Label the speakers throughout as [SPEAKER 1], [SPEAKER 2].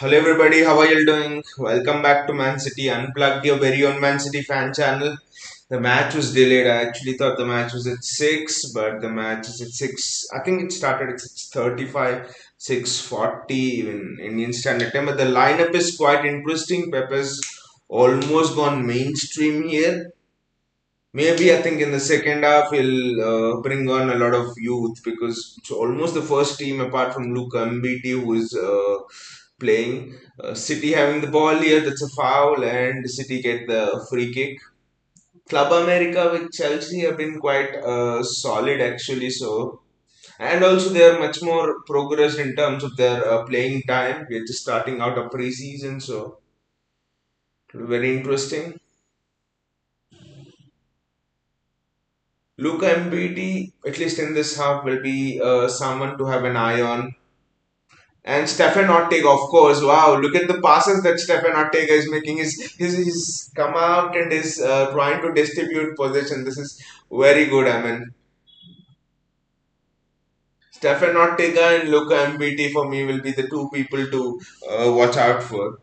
[SPEAKER 1] Hello everybody, how are you doing? Welcome back to Man City Unplugged, your very own Man City fan channel. The match was delayed. I actually thought the match was at 6, but the match is at 6. I think it started at 6:35, 6:40 even Indian Standard Time. But the lineup is quite interesting. Pepe's almost gone mainstream here. Maybe I think in the second half he'll bring on a lot of youth because it's almost the first team apart from Luka Mbiti who is playing. City having the ball here, that's a foul, and City get the free kick. Club America with Chelsea have been quite solid actually. So, and also they are much more progressed in terms of their playing time. We're just starting out of pre-season, so very interesting. Luka MBT, at least in this half, will be someone to have an eye on. And Stefan Ortega, of course. Wow, look at the passes that Stefan Ortega is making. He's come out and is trying to distribute possession. This is very good. I mean, Stefan Ortega and Luka MBT for me will be the two people to watch out for.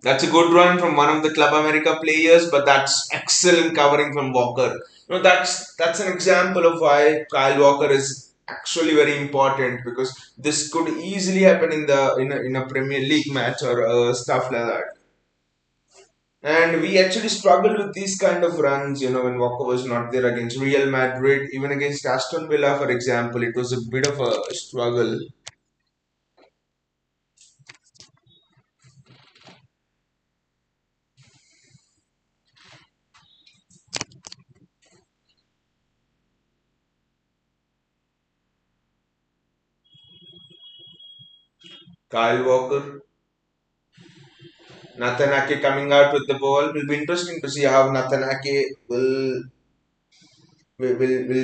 [SPEAKER 1] That's a good run from one of the Club America players, but that's excellent covering from Walker. That's an example of why Kyle Walker is actually very important because this could easily happen in a Premier League match or stuff like that. And we actually struggled with these kind of runs, when Walker was not there against Real Madrid, even against Aston Villa, for example, it was a bit of a struggle. Kyle Walker, Nathan Ake coming out with the ball. Will be interesting to see how Nathan Ake will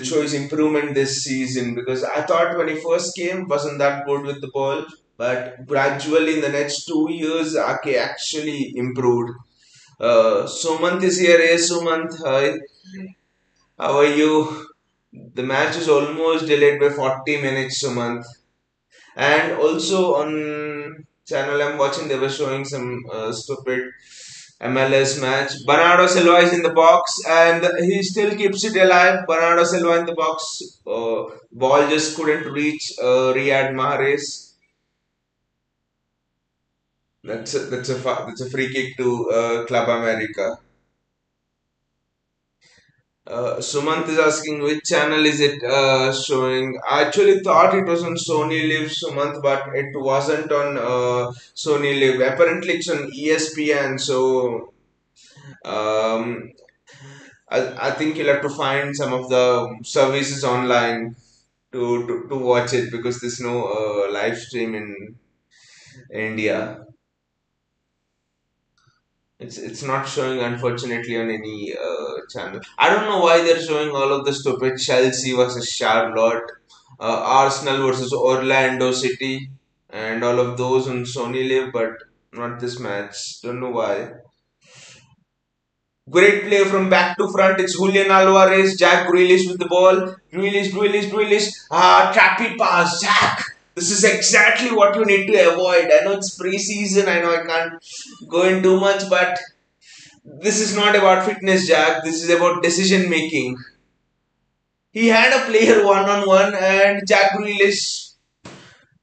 [SPEAKER 1] show his improvement this season because I thought when he first came wasn't that good with the ball, but gradually in the next 2 years Ake actually improved. Sumant is here. Hey Sumant, hi. How are you? The match is almost delayed by 40 minutes, Sumant. And also on channel I'm watching, they were showing some stupid MLS match. Bernardo Silva is in the box and he still keeps it alive. Bernardo Silva in the box. Ball just couldn't reach Riyad Mahrez. That's a free kick to Club America. Sumant is asking which channel is it showing. I actually thought it was on Sony Live, Sumant, but it wasn't on Sony Live. Apparently, it's on ESPN. So I think you'll have to find some of the services online to watch it because there's no live stream in India. It's not showing unfortunately on any channel. I don't know why they're showing all of the stupid Chelsea versus Charlotte, Arsenal versus Orlando City, and all of those on Sony Live, but not this match. Don't know why. Great play from back to front. It's Julian Alvarez, Jack Grealish with the ball. Grealish. Trappy pass, Jack. This is exactly what you need to avoid. I know it's pre-season. I know I can't go in too much, but this is not about fitness, Jack. This is about decision making. He had a player one on one, and Jack Grealish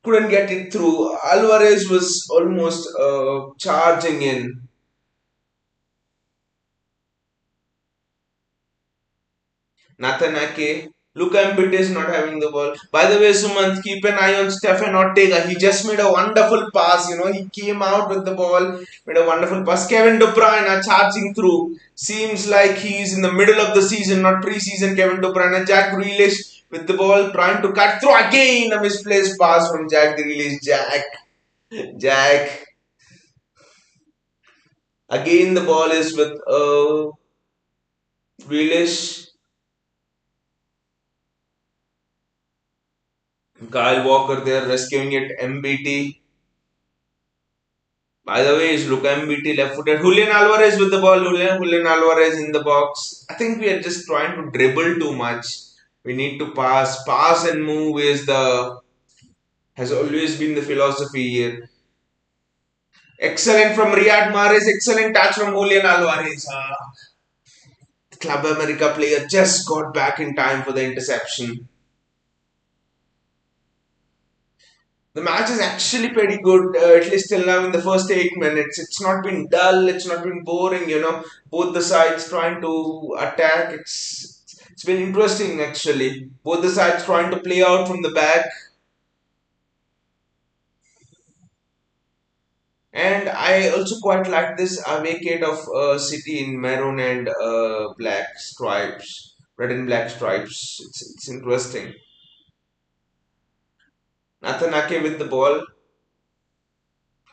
[SPEAKER 1] couldn't get it through. Alvarez was almost charging in. Nathan Ake. Luka Mbit is not having the ball. By the way, Sumant, keep an eye on Stefan Ortega. He just made a wonderful pass. He came out with the ball, made a wonderful pass. Kevin De Bruyne charging through. Seems like he's in the middle of the season, not pre-season. Kevin De Bruyne, Jack Grealish with the ball, trying to cut through again. A misplaced pass from Jack Grealish. Jack. Again, the ball is with Grealish. Kyle Walker there rescuing it. MBT. By the way, is Luka MBT left-footed? Julian Alvarez with the ball. Julian Alvarez in the box. I think we are just trying to dribble too much. We need to pass. Pass and move is the has always been the philosophy here. Excellent from Riyad Mahrez. Excellent touch from Julian Alvarez. Club America player just got back in time for the interception. The match is actually pretty good, at least till now in the first 8 minutes. It's not been dull, it's not been boring. Both the sides trying to attack. It's been interesting actually. Both the sides trying to play out from the back. And I also quite like this away kit of City in maroon and black stripes, red and black stripes. It's interesting. Nathan Ake with the ball.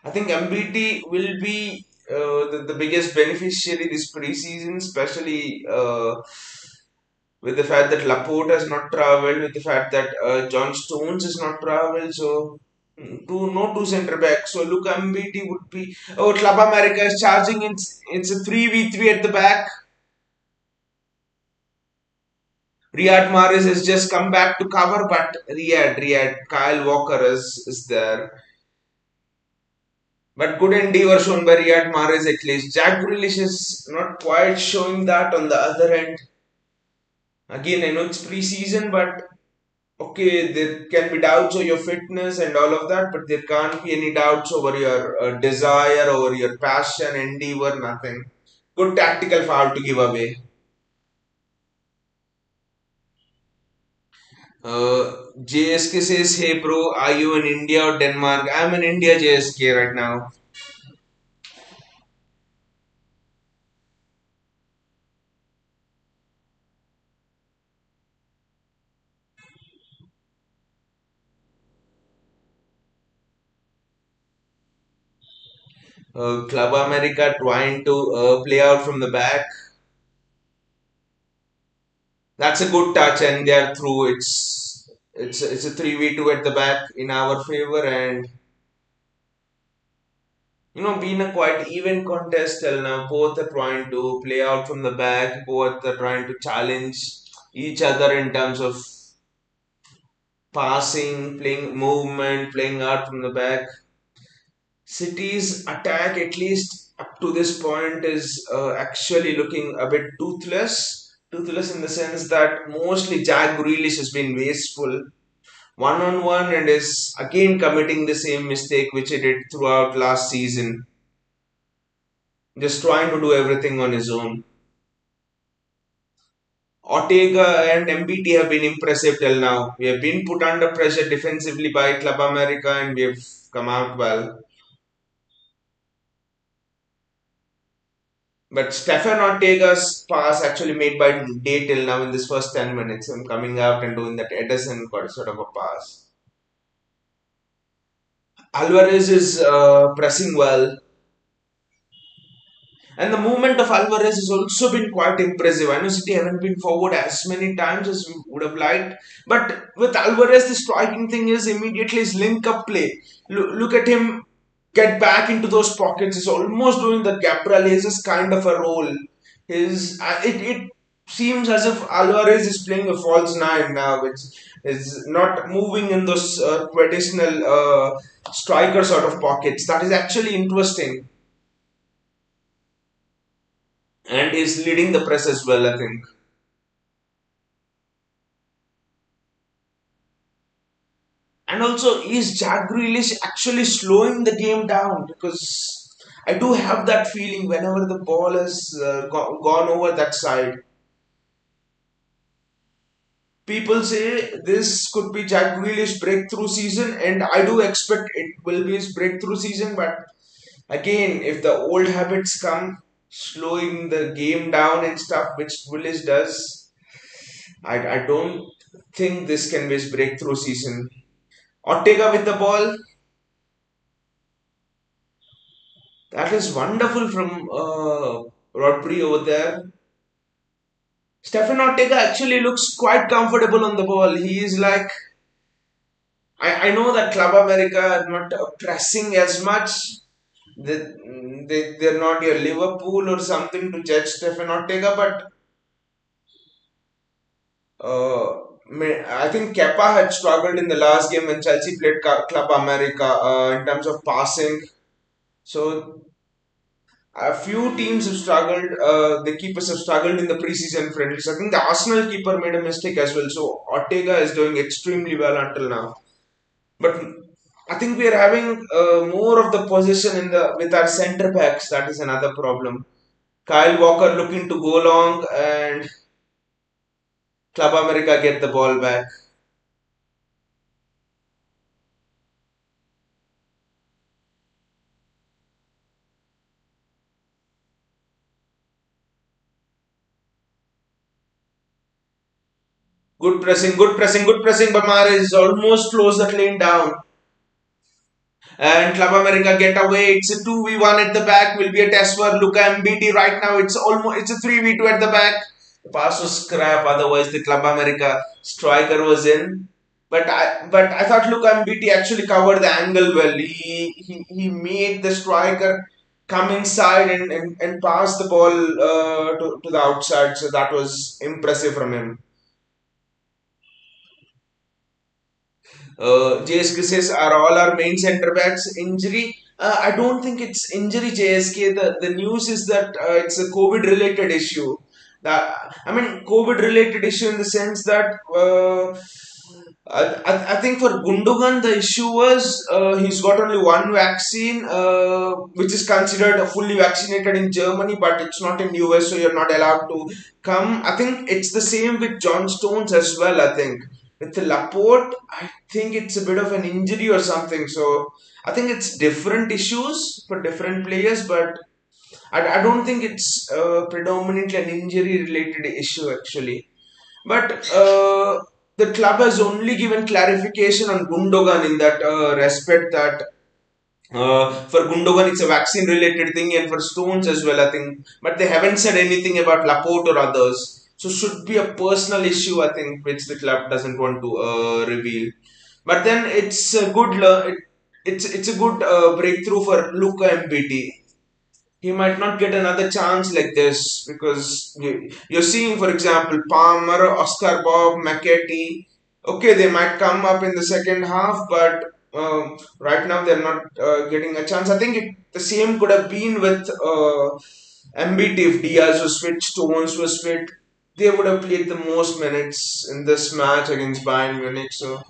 [SPEAKER 1] I think MBT will be the biggest beneficiary this preseason, especially with the fact that Laporte has not travelled, with the fact that John Stones has not travelled. So, no two centre backs. So, look, MBT would be. Oh, Club America is charging. It's a 3v3 at the back. Riyad Mahrez has just come back to cover, but Kyle Walker is there. But good endeavour shown by Riyad Mahrez at least. Jack Grealish is not quite showing that on the other end. Again, I know it's pre-season, but okay, there can be doubts over your fitness and all of that, but there can't be any doubts over your desire, over your passion, endeavour, nothing. Good tactical foul to give away. JSK says, "Hey bro, are you in India or Denmark?" I'm in India, JSK right now. Club America trying to play out from the back. That's a good touch, and they are through. It's a 3v2 at the back in our favor, and been a quite even contest till now. Both are trying to play out from the back. Both are trying to challenge each other in terms of passing, playing movement, playing out from the back. City's attack, at least up to this point, is actually looking a bit toothless. Toothless in the sense that mostly Jack Grealish has been wasteful one on one and is again committing the same mistake which he did throughout last season, just trying to do everything on his own. Ortega and MBT have been impressive till now. We have been put under pressure defensively by Club America and we have come out well. But Stefan Ortega's pass actually made by Day till now in this first 10 minutes. Him coming out and doing that Edison got sort of a pass. Alvarez is pressing well. And the movement of Alvarez has also been quite impressive. I know City haven't been forward as many times as we would have liked, but with Alvarez, the striking thing is immediately his link-up play. Look at him get back into those pockets. He's almost doing the Gabriel Jesus kind of a role. It seems as if Alvarez is playing a false nine now, which is not moving in those traditional striker sort of pockets. That is actually interesting and is leading the press as well, I think. And also, is Jack Grealish actually slowing the game down? Because I do have that feeling whenever the ball has gone over that side. People say this could be Jack Grealish's breakthrough season, and I do expect it will be his breakthrough season. But again, if the old habits come, slowing the game down and stuff, which Grealish does, I don't think this can be his breakthrough season. Ortega with the ball. That is wonderful from Rodri over there. Stefan Ortega actually looks quite comfortable on the ball. He is like, I know that Club America are not pressing as much, they're not your Liverpool or something to judge Stefan Ortega, but I think Kepa had struggled in the last game when Chelsea played Club America in terms of passing. So a few teams have struggled. The keepers have struggled in the preseason friendlies. I think the Arsenal keeper made a mistake as well. So Ortega is doing extremely well until now. But I think we are having more of the possession in the with our centre backs. That is another problem. Kyle Walker looking to go long and Club America get the ball back. Good pressing, good pressing, good pressing. But Mahrez almost closed that lane down. And Club America get away. It's a 2v1 at the back. Will be a test for Luka MBT right now. It's a 3v2 at the back. The pass was scrap. Otherwise, the Club America striker was in. But I thought Luka MBT actually covered the angle well. He made the striker come inside and pass the ball to the outside. So that was impressive from him. JSK says, are all our main centre backs injury? I don't think it's injury, JSK. The news is that it's a COVID related issue. I mean, COVID related issue in the sense that I think for Gundogan, the issue was he's got only one vaccine, which is considered fully vaccinated in Germany, but it's not in US, so you're not allowed to come. I think it's the same with John Stones as well. I think with Laporte, I think it's a bit of an injury or something. So I think it's different issues for different players, but I don't think it's predominantly an injury related issue actually. But the club has only given clarification on Gundogan in that respect that for Gundogan it's a vaccine related thing and for Stones as well, I think. But they haven't said anything about Laporte or others. So should be a personal issue, I think, which the club doesn't want to reveal. But then it's a good it's a good breakthrough for Luka MBT. He might not get another chance like this because you're seeing, for example, Palmer, Oscar Bob, McAtee. Okay, they might come up in the second half, but right now they're not getting a chance. I think the same could have been with MBT if Diaz was fit, Stones was fit. They would have played the most minutes in this match against Bayern Munich. So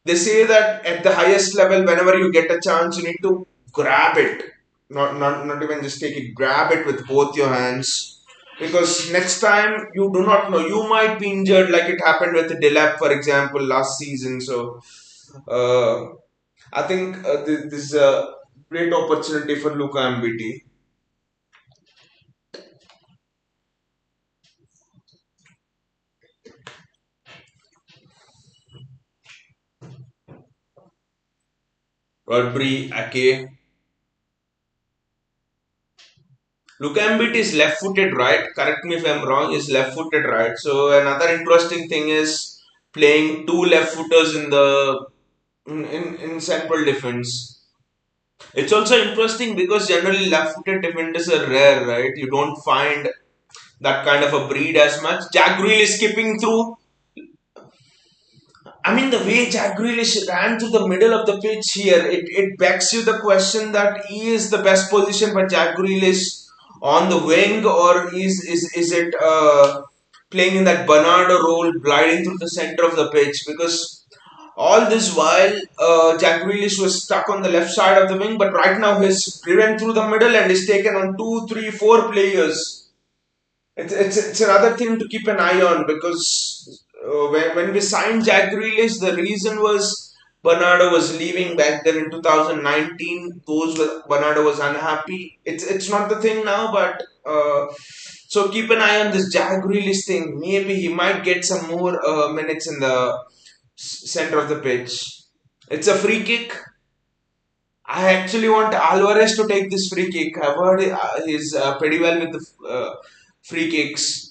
[SPEAKER 1] they say that at the highest level, whenever you get a chance, you need to grab it. Not even just take it, grab it with both your hands. Because next time you do not know, you might be injured like it happened with Delap, for example, last season. So uh, I think this is a great opportunity for Luka MBT. Rodri, Ake. Luka MBT is left footed, right? Correct me if I'm wrong, is left footed, right? So another interesting thing is playing two left footers in central defense. It's also interesting because generally left-footed defenders are rare, right? You don't find that kind of a breed as much. Jack Grealish skipping through. I mean, the way Jack Grealish ran through the middle of the pitch here, it begs you the question that he is the best position for Jack Grealish on the wing, or is it playing in that Bernardo role, gliding through the center of the pitch? Because all this while, Jack Grealish was stuck on the left side of the wing, but right now he's driven through the middle and is taken on two, three, four players. It's another thing to keep an eye on because when we signed Jack Grealish, the reason was Bernardo was leaving back then in 2019. Bernardo was unhappy. It's not the thing now, but so keep an eye on this Jack Grealish thing. Maybe he might get some more minutes in the center of the pitch. It's a free kick. I actually want Alvarez to take this free kick. I've heard he's pretty well with the free kicks.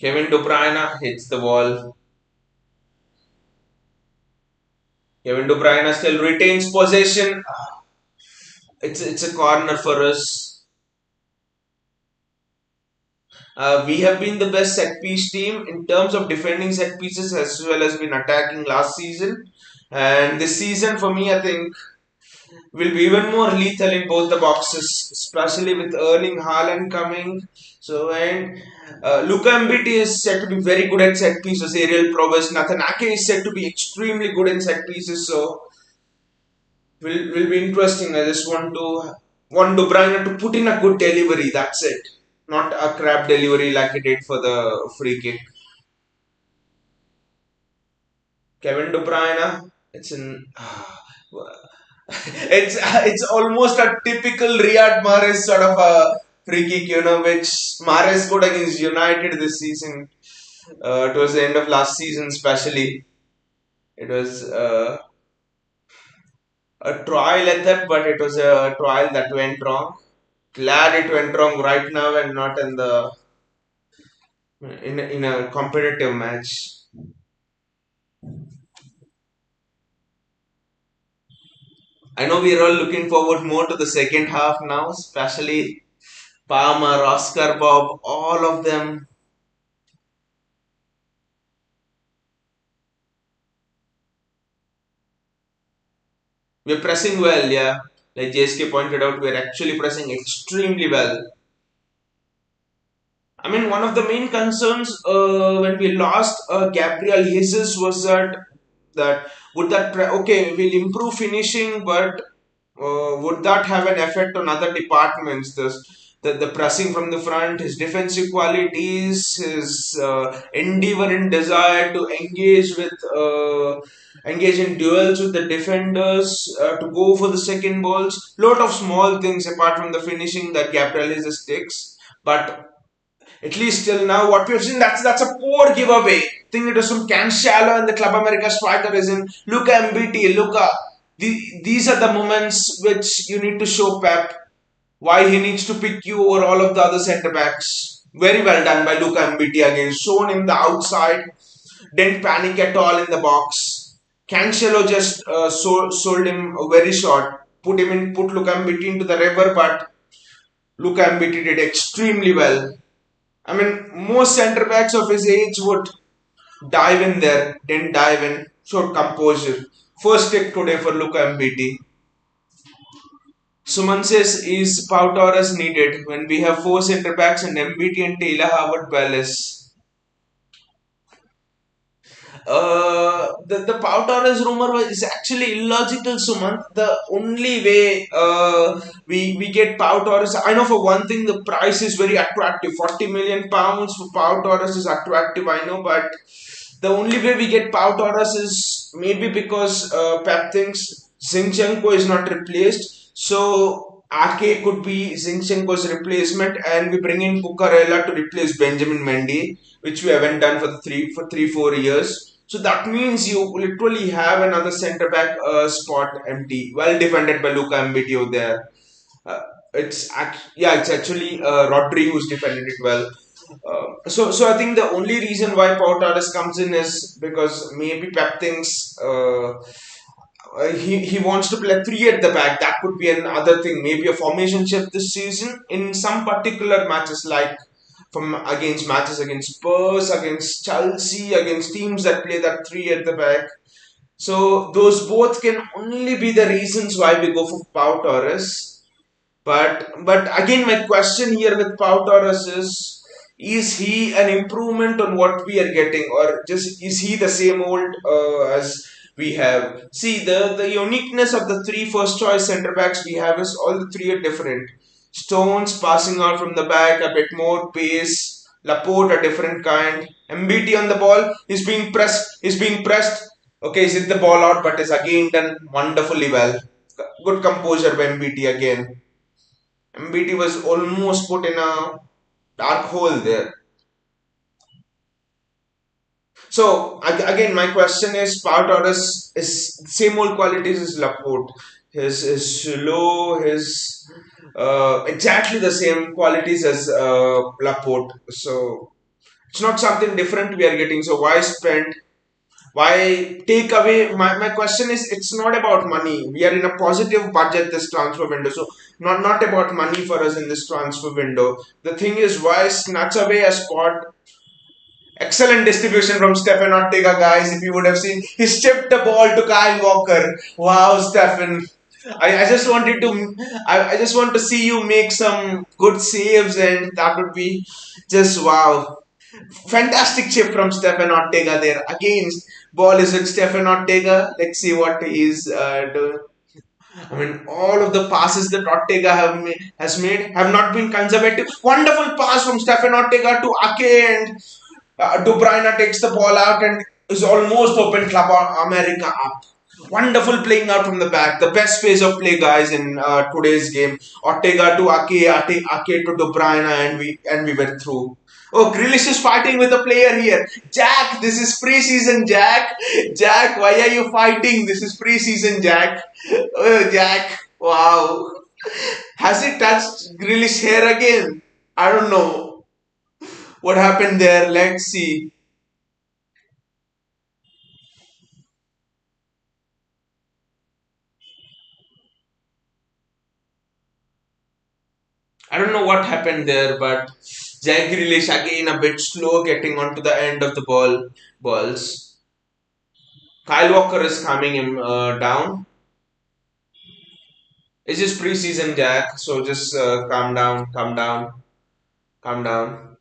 [SPEAKER 1] Kevin De Bruyne hits the ball. Kevin De Bruyne still retains possession. It's a corner for us. We have been the best set piece team in terms of defending set pieces as well as been attacking last season. And this season, for me, I think will be even more lethal in both the boxes, especially with Erling Haaland coming. So, and Luka Mbiti is said to be very good at set pieces. Ariel Probus, Nathan Ake is said to be extremely good in set pieces. So, will be interesting. I just want De Bruyne to put in a good delivery. That's it, not a crap delivery like he did for the free kick. Kevin De Bruyne, it's in. It's almost a typical Riyad Mahrez sort of a free kick, which Mahrez scored against United this season. Towards the end of last season, especially, it was a trial at that, but it was a trial that went wrong. Glad it went wrong right now and not in a competitive match. I know we are all looking forward more to the second half now, especially Palmer, Oscar Bob, all of them. We're pressing well, yeah. Like JSK pointed out, we're actually pressing extremely well. I mean, one of the main concerns when we lost Gabriel Jesus was that would okay, we'll improve finishing, but would that have an effect on other departments? The pressing from the front, his defensive qualities, his endeavor and desire to engage in duels with the defenders, to go for the second balls. Lot of small things apart from the finishing that Gabriel Jesus takes, but at least till now, what we've seen, that's a poor giveaway. I think it was from Cancelo and the Club America striker is in Luca MBT. Luca, these are the moments which you need to show Pep why he needs to pick you over all of the other centre backs. Very well done by Luca MBT again. Shown him the outside, didn't panic at all in the box. Cancelo just sold him very short, put Luca MBT into the river, but Luca MBT did extremely well. I mean, most centre backs of his age would dive in there, didn't dive in, showed composure. First take today for Luka MBT. Suman says, is Pau Torres needed when we have four centre backs and MBT and Taylor Harvard Palace? The Pau Torres rumor is actually illogical, Sumant. The only way we get Pau Torres, I know for one thing the price is very attractive. 40 million pounds for Pau Torres is attractive, I know, but the only way we get Pau Torres is maybe because Pep thinks Zinchenko is not replaced. So Ake could be Zinchenko's replacement, and we bring in Cucurella to replace Benjamin Mendy, which we haven't done for 3-4 years. So that means you literally have another centre back spot empty, well defended by Luka Mbitio there. It's actually Rodri who's defended it well. So I think the only reason why Pau Torres comes in is because maybe Pep thinks he wants to play three at the back. That could be another thing. Maybe a formation shift this season in some particular matches, like from against matches against Spurs, against Chelsea, against teams that play that three at the back. So those both can only be the reasons why we go for Pau Torres. But again, my question here with Pau Torres is he an improvement on what we are getting, or just is he the same old as we have? See, the uniqueness of the three first choice centre backs we have is all the three are different. Stones passing out from the back, a bit more pace. Laporte, a different kind. MBT on the ball, he's being pressed. He's being pressed. Okay, he's hit the ball out, but is again done wonderfully well. Good composure by MBT again. MBT was almost put in a dark hole there. So again, my question is: Pau Torres is same old qualities as Laporte. His slow, his exactly the same qualities as Laporte. So It's not something different we are getting. So why spend? Why take away? My question is, it's not about money. We are in a positive budget this transfer window. So not about money for us in this transfer window. The thing is, why snatch away a spot? Excellent distribution from Stephen Ortega, guys. If you would have seen, he chipped the ball to Kyle Walker. Wow, Stephen. I just wanted to I just want to see you make some good saves, and that would be just wow. Fantastic chip from Stephen Ortega there. Against ball is with Stephen Ortega. Let's see what he's doing. I mean, all of the passes that Ortega has made have not been conservative. Wonderful pass from Stephen Ortega to Ake, and De Bruyne takes the ball out and is almost open Club America up. Wonderful playing out from the back. The best phase of play, guys, in today's game. Ortega to Ake to De Bruyne, and we were through. Oh, Grealish is fighting with a player here. Jack, this is pre-season, Jack. Jack, why are you fighting? This is pre-season, Jack. Oh, Jack. Wow. Has he touched Grealish hair again? I don't know what happened there. Let's see. I don't know what happened there, but Jack Grealish again a bit slow getting onto the end of the balls. Kyle Walker is coming him down. It's just preseason, Jack. So just calm down, calm down, calm down.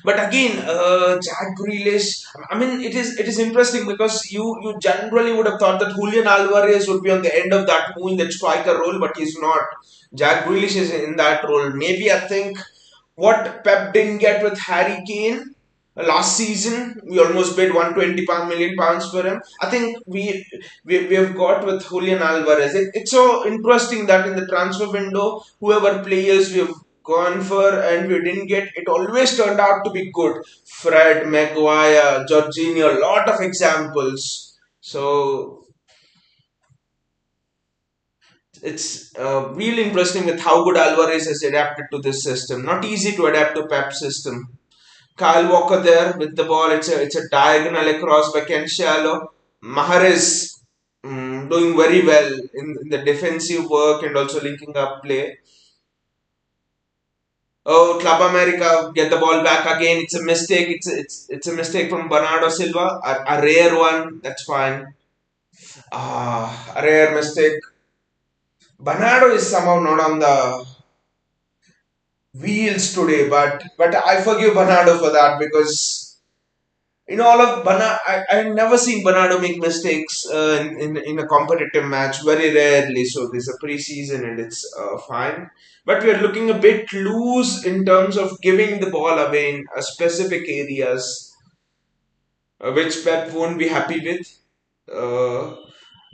[SPEAKER 1] But again, Jack Grealish. I mean, it is interesting because you generally would have thought that Julian Alvarez would be on the end of that move in that striker role, but he's not. Jack Grealish is in that role. Maybe I think what Pep didn't get with Harry Kane last season, we almost paid 120 million pounds for him. I think we have got with Julian Alvarez. It's so interesting that in the transfer window, whoever players we have gone for and we didn't get, it always turned out to be good. Fred, Maguire, Jorginho, a lot of examples. So it's really interesting with how good Alvarez has adapted to this system. Not easy to adapt to Pep's system. Kyle Walker there with the ball. It's a diagonal across by Ken Shallow. Mahrez doing very well in the defensive work and also linking up play. Oh, Club America get the ball back again. It's a mistake. It's a mistake from Bernardo Silva. A rare one. That's fine. A rare mistake. Bernardo is somehow not on the wheels today, but I forgive Bernardo for that because in all of I've never seen Bernardo make mistakes in a competitive match. Very rarely. So there's a preseason and it's fine. But we are looking a bit loose in terms of giving the ball away in specific areas, which Pep won't be happy with. Uh,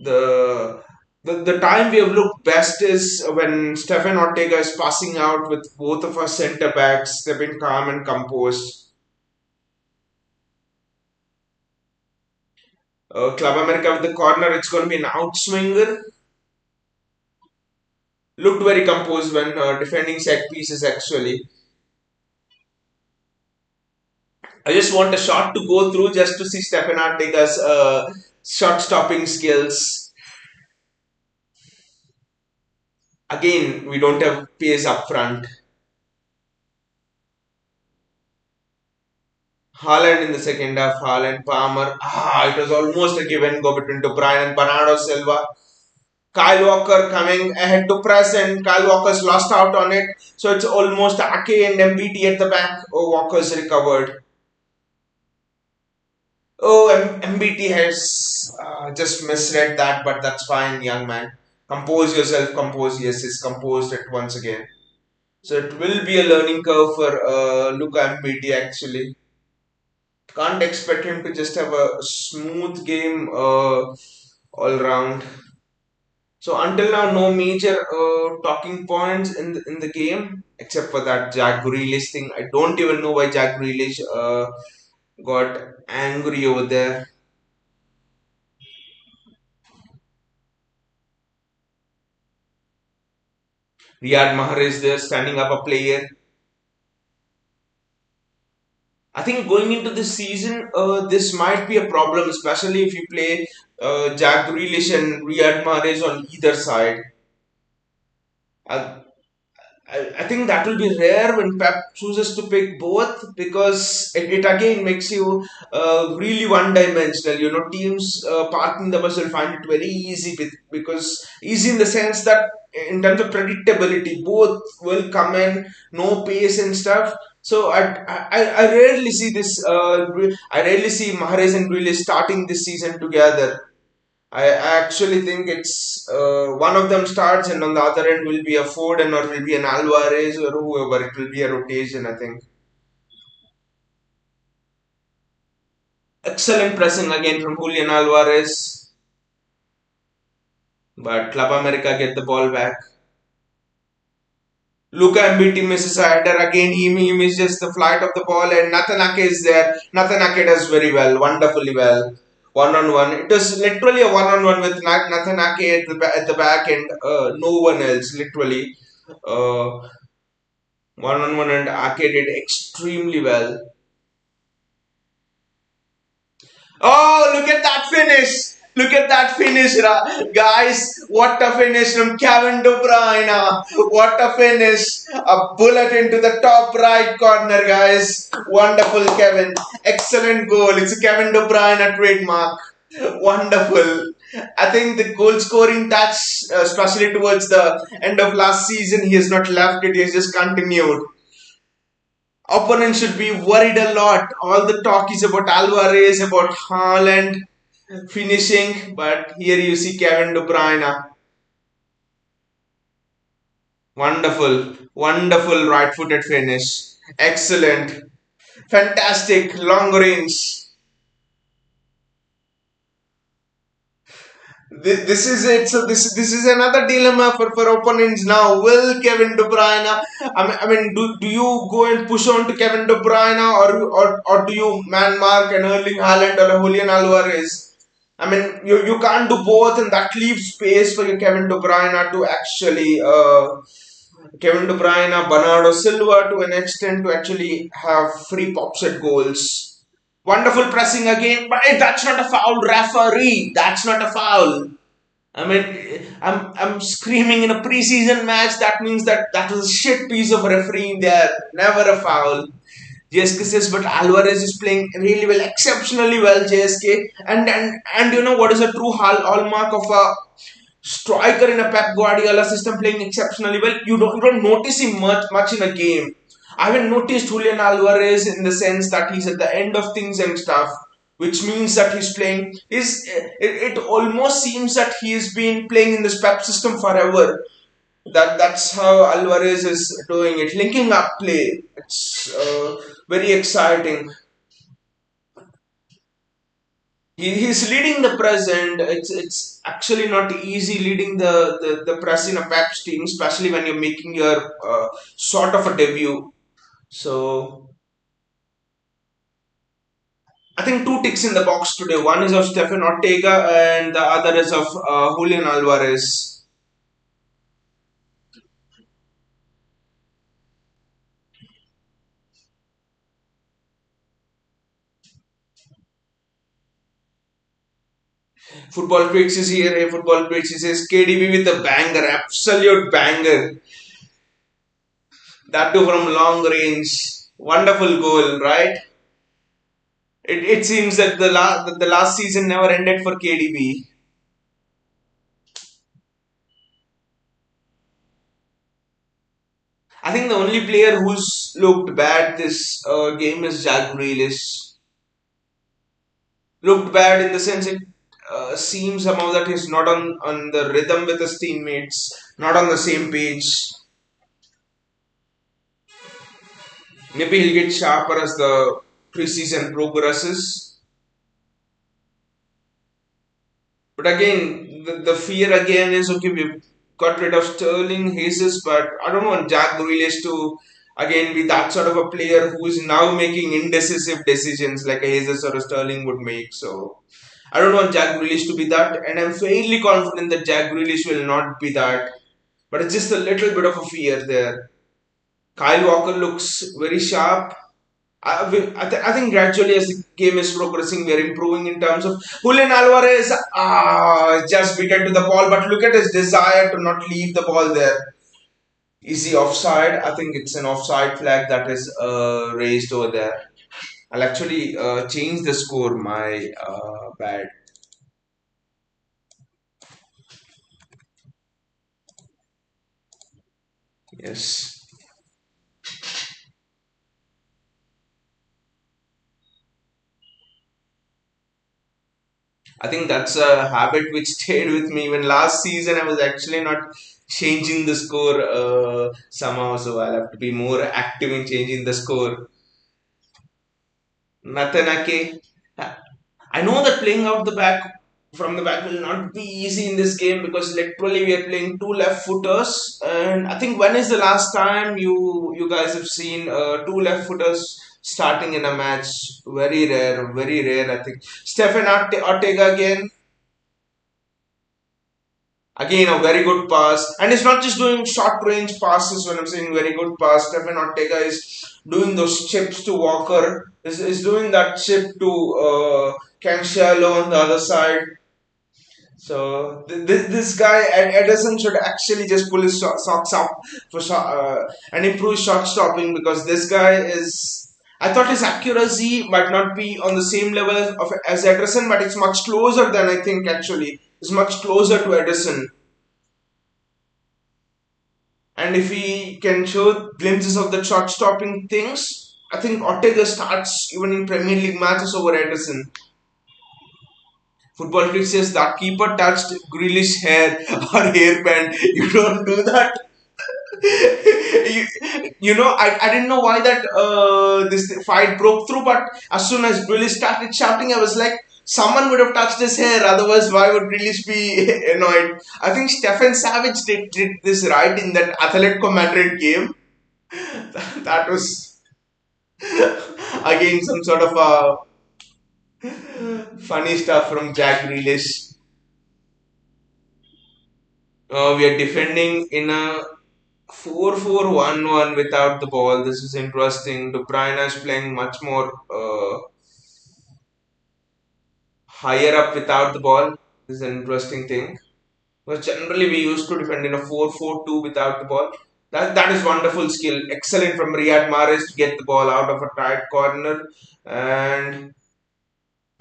[SPEAKER 1] the the time we have looked best is when Stefan Ortega is passing out with both of our centre backs. They've been calm and composed. Club America with the corner, it's going to be an outswinger. Looked very composed when defending set pieces actually. I just want a shot to go through just to see Stefan Ortega's shot stopping skills. Again, we don't have pace up front. Haaland in the second half, Haaland, Palmer. It was almost a give and go between De Bruyne and Bernardo Silva. Kyle Walker coming ahead to press, and Kyle Walker's lost out on it. So it's almost Ake and MBT at the back. Oh, Walker's recovered. Oh, MBT has just misread that, but that's fine, young man. Compose yourself, compose. Yes, he's composed it once again. So it will be a learning curve for Luka MBT actually. Can't expect him to just have a smooth game all round. So until now, no major talking points in the game except for that Jack Grealish thing. I don't even know why Jack Grealish got angry over there. Riyad Mahrez there standing up a player. I think going into this season, this might be a problem, especially if you play Jack Grealish and Riyad Mahrez on either side. I, I think that will be rare when Pep chooses to pick both because it again makes you really one-dimensional. You know, teams parking the bus will find it very easy because easy in the sense that in terms of predictability, both will come in, no pace and stuff. So I rarely see this. I rarely see Mahrez and Grealish starting this season together. I actually think it's one of them starts, and on the other end will be a Foden or will be an Alvarez or whoever. It will be a rotation, I think. Excellent pressing again from Julian Alvarez, but Club America get the ball back. Luka Mbiti misses a header again. He misses the flight of the ball, and Natanake is there. Natanake does very well, wonderfully well. One on one. It was literally a one on one with Natanake at the back and no one else. Literally, uh, one on one, and Ake did extremely well. Oh, look at that finish! Look at that finish, guys! What a finish from Kevin De Bruyne! What a finish! A bullet into the top right corner, guys! Wonderful, Kevin! Excellent goal. It's a Kevin De Bruyne trademark. Wonderful. I think the goal scoring touch, especially towards the end of last season, he has not left it. He has just continued. Opponents should be worried a lot. All the talk is about Alvarez, about Haaland finishing, but here you see Kevin De Bruyne. Wonderful, wonderful right-footed finish. Excellent, fantastic long range. This is it. So this is another dilemma for opponents now. Will Kevin De Bruyne? Do you go and push on to Kevin De Bruyne or do you man mark an Erling Haaland or a Julian Alvarez? You can't do both, and that leaves space for your Kevin De Bruyne to actually Kevin De Bruyne, Bernardo Silva to an extent to actually have free pops at goals. Wonderful pressing again, but that's not a foul, referee. That's not a foul. I'm screaming in a preseason match. That means that was a shit piece of refereeing there. Never a foul. JSK says, but Alvarez is playing really well, exceptionally well. JSK, and you know what is a true hallmark of a striker in a Pep Guardiola system playing exceptionally well? You don't notice him much in a game. I haven't noticed Julian Alvarez in the sense that he's at the end of things and stuff, which means that he's playing. It almost seems that he has been playing in this Pep system forever. That's how Alvarez is doing it, linking up play. It's very exciting. He's leading the press, and it's actually not easy leading the press in a Pep's team, especially when you're making your sort of a debut. So I think two ticks in the box today. One is of Stefan Ortega, and the other is of Julian Alvarez. Football Critics is here. Hey, Football Critics says KDB with a banger, absolute banger. That too from long range. Wonderful goal, right? It seems that the last season never ended for KDB. I think the only player who's looked bad this game is Jack Grealish. Looked bad in the sense it seems somehow that he's not on the rhythm with his teammates, not on the same page. Maybe he'll get sharper as the preseason progresses. But again, the fear again is okay, we've got rid of Sterling, Jesus, but I don't want Jack Grealish to again be that sort of a player who is now making indecisive decisions like a Jesus or a Sterling would make. So I don't want Jack Grealish to be that, and I'm fairly confident that Jack Grealish will not be that. But it's just a little bit of a fear there. Kyle Walker looks very sharp. I think gradually as the game is progressing, we are improving in terms of Julian Alvarez. Just beaten to the ball, but look at his desire to not leave the ball there. Is he offside? I think it's an offside flag that is raised over there. I'll actually change the score. My bad. Yes. I think that's a habit which stayed with me. Even last season, I was actually not changing the score somehow, so I'll have to be more active in changing the score. Natanake. I know that playing out the back from the back will not be easy in this game because literally we are playing two left footers, and I think when is the last time you guys have seen two left footers starting in a match? Very rare, very rare. I think Stefan Ortega again. Again, a very good pass. And it's not just doing short range passes when I'm saying very good pass. Stefan Ortega is doing those chips to Walker, is doing that chip to Cancelo on the other side. So this guy Edison should actually just pull his socks up for and improve shot stopping because this guy is. I thought his accuracy might not be on the same level as Edison, but it's much closer than I think actually. It's much closer to Edison. And if he can show glimpses of the shot stopping things, I think Ortega starts even in Premier League matches over Ederson. Football Click says that keeper touched Grealish hair or hairband. You don't do that. I didn't know why that this fight broke through, but as soon as Grealish started shouting, I was like, someone would have touched his hair. Otherwise, why would Grealish be annoyed? I think Stefan Savage did this right in that Atletico Madrid game. That was again some sort of funny stuff from Jack Grealish. We are defending in a 4-4-1-1 without the ball. This is interesting. De Bruyne is playing much more higher up without the ball. This is an interesting thing. But generally, we used to defend in a 4-4-2 without the ball. That is wonderful skill. Excellent from Riyad Mahrez to get the ball out of a tight corner. And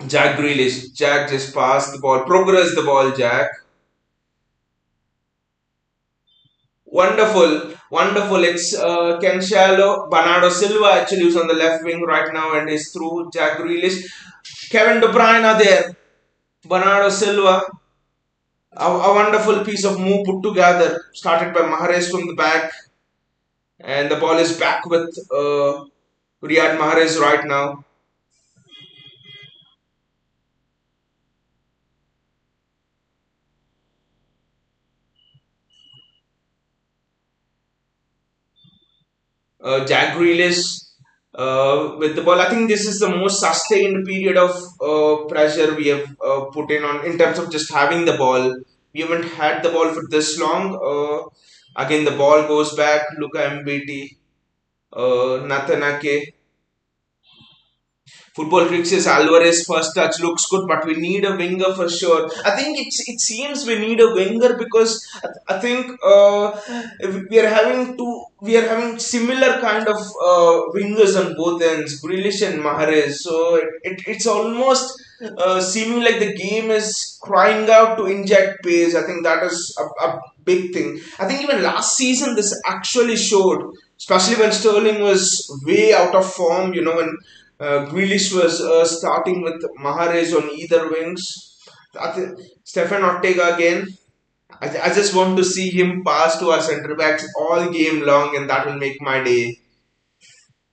[SPEAKER 1] Jack Grealish. Jack just passed the ball. Progress the ball, Jack. Wonderful, wonderful. It's Cancelo, Bernardo Silva actually who's on the left wing right now and is through Jack Grealish. Kevin De Bruyne are there. Bernardo Silva, a wonderful piece of move put together. Started by Mahrez from the back, and the ball is back with Riyad Mahrez right now. Jack Grealish with the ball. I think this is the most sustained period of pressure we have put in terms of just having the ball. We haven't had the ball for this long. Again, the ball goes back. Luka MBT, Natanake. Football Freak says Alvarez first touch looks good, but we need a winger for sure. I think it seems we need a winger because I think we are having similar kind of wingers on both ends, Grealish and Mahrez. So it's almost seeming like the game is crying out to inject pace. I think that is a big thing. I think even last season this actually showed, especially when Sterling was way out of form. When Grealish was starting with Mahrez on either wings. Stefan Ortega again. I just want to see him pass to our centre backs all game long, and that will make my day.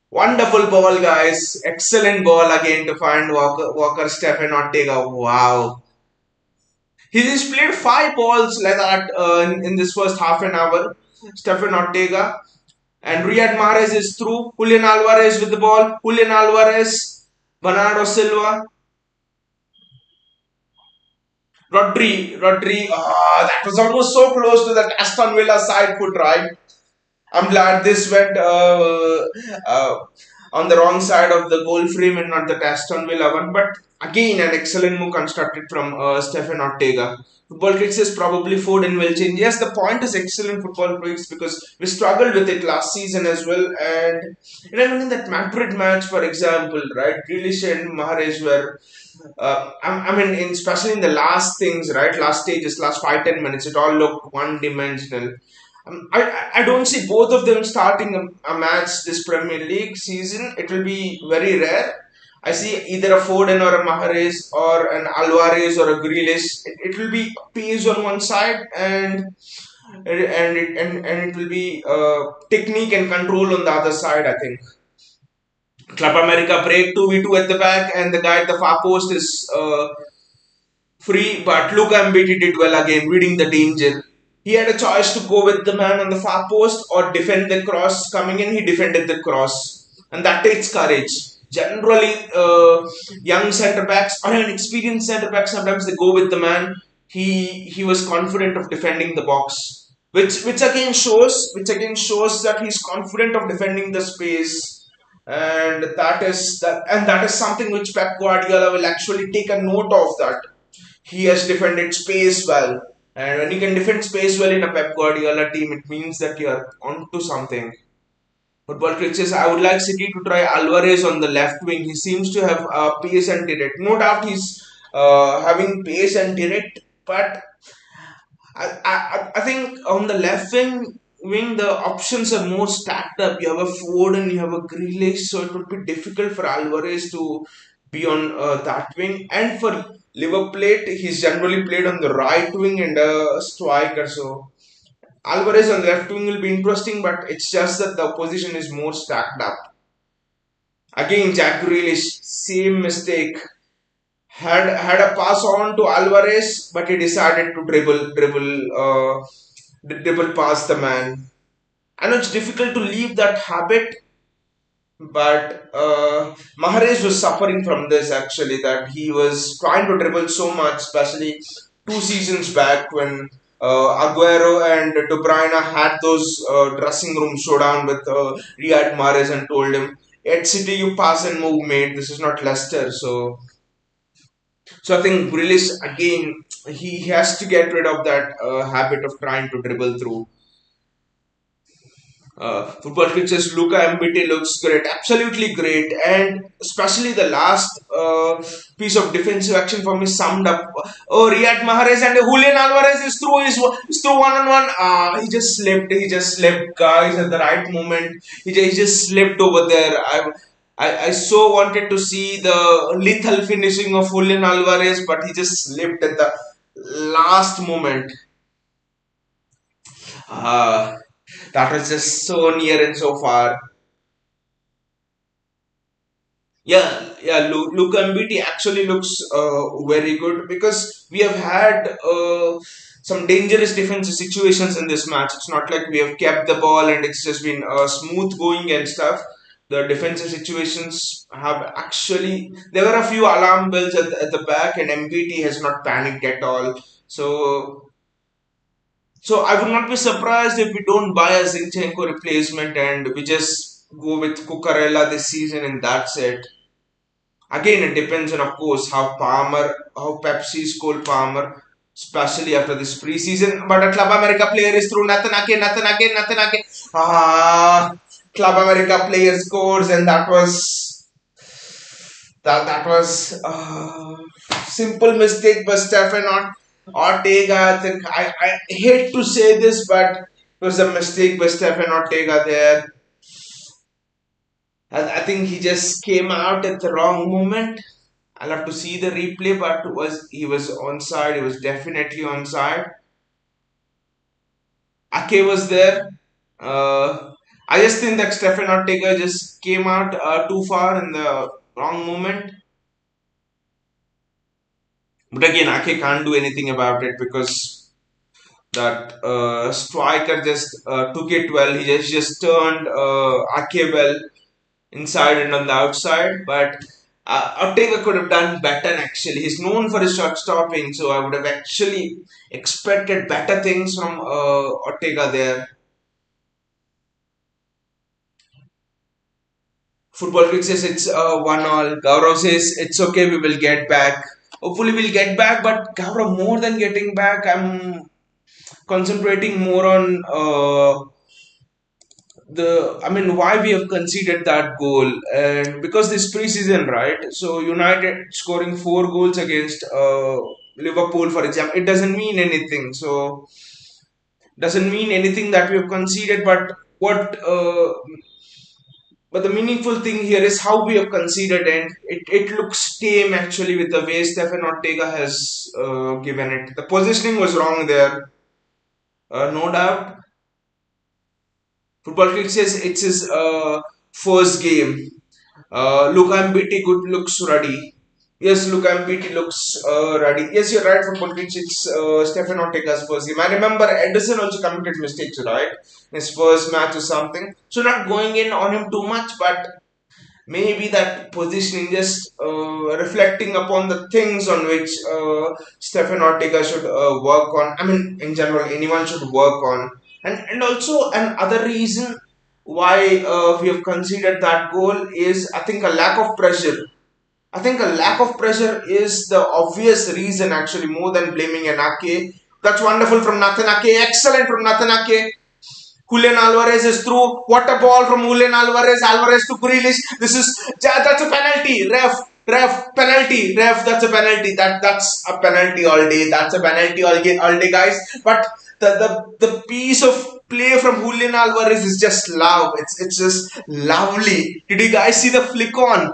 [SPEAKER 1] Wonderful ball, guys. Excellent ball again to find Walker Stefan Ortega. Wow. He's played five balls like that in this first half an hour. Stefan Ortega. And Riyad Mahrez is through. Julian Alvarez with the ball. Julian Alvarez. Bernardo Silva. Rodri. That was almost so close to that Aston Villa side foot, right? I'm glad this went uh, on the wrong side of the goal frame and not the Aston Villa one. But again, an excellent move constructed from Stefan Ortega. Football Kicks is probably Foden will change. Yes, the point is excellent Football Kicks because we struggled with it last season as well. And even in that Madrid match, for example, right, Grealish and Mahrez were I mean, especially in the last things, right? Last stages, last 5-10 minutes, it all looked one dimensional. I don't see both of them starting a match this Premier League season. It will be very rare. I see either a Foden or a Mahrez or an Alvarez or a Grealish. It will be pace on one side and it will be technique and control on the other side. I think. Club America break 2v2 at the back, and the guy at the far post is free. But Luka Mbiti did well again, reading the danger. He had a choice to go with the man on the far post or defend the cross coming in. He defended the cross, and that takes courage. Generally, young centre backs or an experienced centre back sometimes they go with the man. He was confident of defending the box, which again shows that he's confident of defending the space, and that is something which Pep Guardiola will actually take a note of, that he has defended space well. And when you can defend space well in a Pep Guardiola team, it means that you are onto something. Football Critics, I would like City to try Alvarez on the left wing. He seems to have pace and direct. No doubt he's having pace and direct, but I think on the left wing the options are more stacked up. You have a Ford and you have a Grealish, so it would be difficult for Alvarez to be on that wing. And for Liverpool, he's generally played on the right wing and a striker. So Alvarez on the left wing will be interesting, but it's just that the opposition is more stacked up. Again, Jack Grealish, same mistake. Had a pass on to Alvarez, but he decided to dribble past the man. I know it's difficult to leave that habit, but Mahrez was suffering from this actually. That he was trying to dribble so much, especially 2 seasons back when Aguero and De Bruyne had those dressing room showdown with Riyad Mahrez and told him, "At City, you pass and move, mate. This is not Leicester." So I think Grealish again he has to get rid of that habit of trying to dribble through. Football pictures, Luka MBT looks great, absolutely great, and especially the last piece of defensive action for me summed up. Oh, Riyad Mahrez and Julian Alvarez is through one on one. He just slipped, guys, at the right moment. He just slipped over there. I so wanted to see the lethal finishing of Julian Alvarez, but he just slipped at the last moment. Ah, that was just so near and so far. Yeah, Luka Mbiti actually looks very good because we have had some dangerous defensive situations in this match. It's not like we have kept the ball and it's just been smooth going and stuff. The defensive situations have actually, there were a few alarm bells at the back, and MBT has not panicked at all. So I would not be surprised if we don't buy a Zinchenko replacement and we just go with Cucurella this season and that's it. Again, it depends on, of course, how Pepsi's Cole Palmer, especially after this preseason. But a Club America player is through Nathan Ake, Nathan Ake, Nathan Ake. Club America player scores, and that was simple mistake by Stefan Ortega. I think I hate to say this, but it was a mistake by Stefan Ortega there. I think he just came out at the wrong moment. I'll have to see the replay, but he was onside. He was definitely onside. Ake was there. I just think that Stefan Ortega just came out too far in the wrong moment. But again, Ake can't do anything about it because that striker just took it well. He just turned Ake well inside and on the outside, but Ortega could have done better actually. He's known for his shot stopping, so I would have actually expected better things from Ortega there. Football Critic says it's 1-1. Gaurav says it's okay, we will get back. Hopefully, we'll get back, but Gaurav, more than getting back, I'm concentrating more on I mean, why we have conceded that goal, and because this preseason, right? So United scoring 4 goals against Liverpool, for example, it doesn't mean anything. So doesn't mean anything that we have conceded, what but the meaningful thing here is how we have conceded, and it looks tame actually with the way Stefan Ortega has given it. The positioning was wrong there, no doubt. Football Critic says it's his first game. Luka Mbiti good looks ready. Yes, Luka Mbiti looks ready. Yes, you're right. Football Critic, it's Stefan Ortega's first game. I remember Edison also committed mistakes, right? In his first match or something. So not going in on him too much, but maybe that positioning just reflecting upon the things on which Stefan Ortega should work on. I mean, in general, anyone should work on. And also another reason why we have considered that goal is, I think, a lack of pressure. I think a lack of pressure is the obvious reason, actually, more than blaming an Ake. That's wonderful from Nathan Ake. Excellent from Nathan Ake. Julian Alvarez is through. What a ball from Julian Alvarez. Alvarez to Grealish. That's a penalty. Ref, penalty. Ref, that's a penalty. That's a penalty all day. That's a penalty all day, guys. But the piece of play from Julian Alvarez is just love. It's just lovely. Did you guys see the flick on?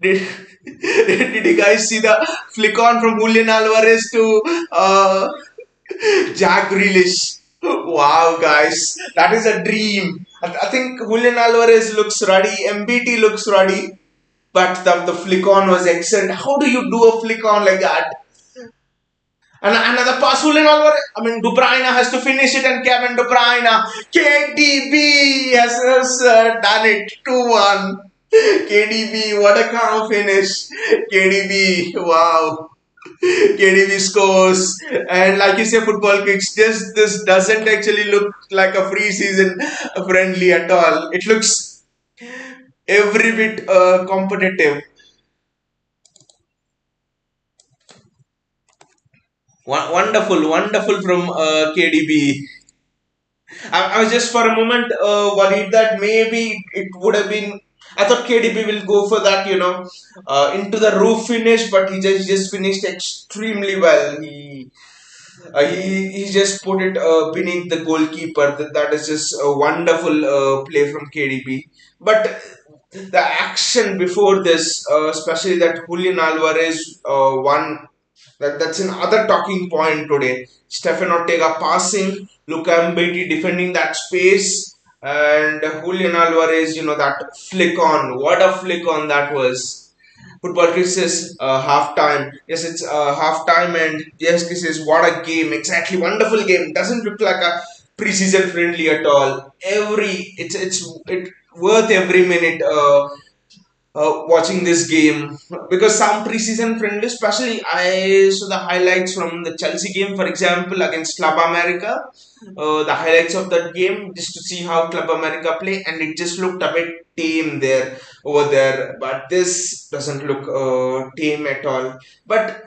[SPEAKER 1] Did, did you guys see the flick on from Julian Alvarez to Jack Grealish? Wow, guys, that is a dream. I think Julian Alvarez looks ready, MBT looks ready, but the flick on was excellent. How do you do a flick on like that? And another pass, Julian Alvarez. I mean, De Bruyne has to finish it, and Kevin De Bruyne, KDB has done it 2-1. KDB, what a calm finish. KDB, wow. KDB scores, and like you say, football kicks. This doesn't actually look like a pre-season friendly at all. It looks every bit competitive. Wonderful, wonderful from KDB. I was just for a moment worried that maybe it would have been. I thought KDB will go for that, into the roof finish, but he just finished extremely well. He just put it beneath the goalkeeper. That is just a wonderful play from KDB. But the action before this, especially that Julian Alvarez won, that's another talking point today. Stefan Ortega passing, Luka Mbiti defending that space, and Julian Alvarez, that flick on. What a flick on that was. Football Critic says half time. Yes, it's half time, and yes, this is what a game. Exactly, wonderful game. Doesn't look like a preseason friendly at all. It worth every minute. Watching this game, because some preseason friendly, especially I saw the highlights from the Chelsea game, for example, against Club America. The highlights of that game just to see how Club America play, and it just looked a bit tame there over there. But this doesn't look tame at all. But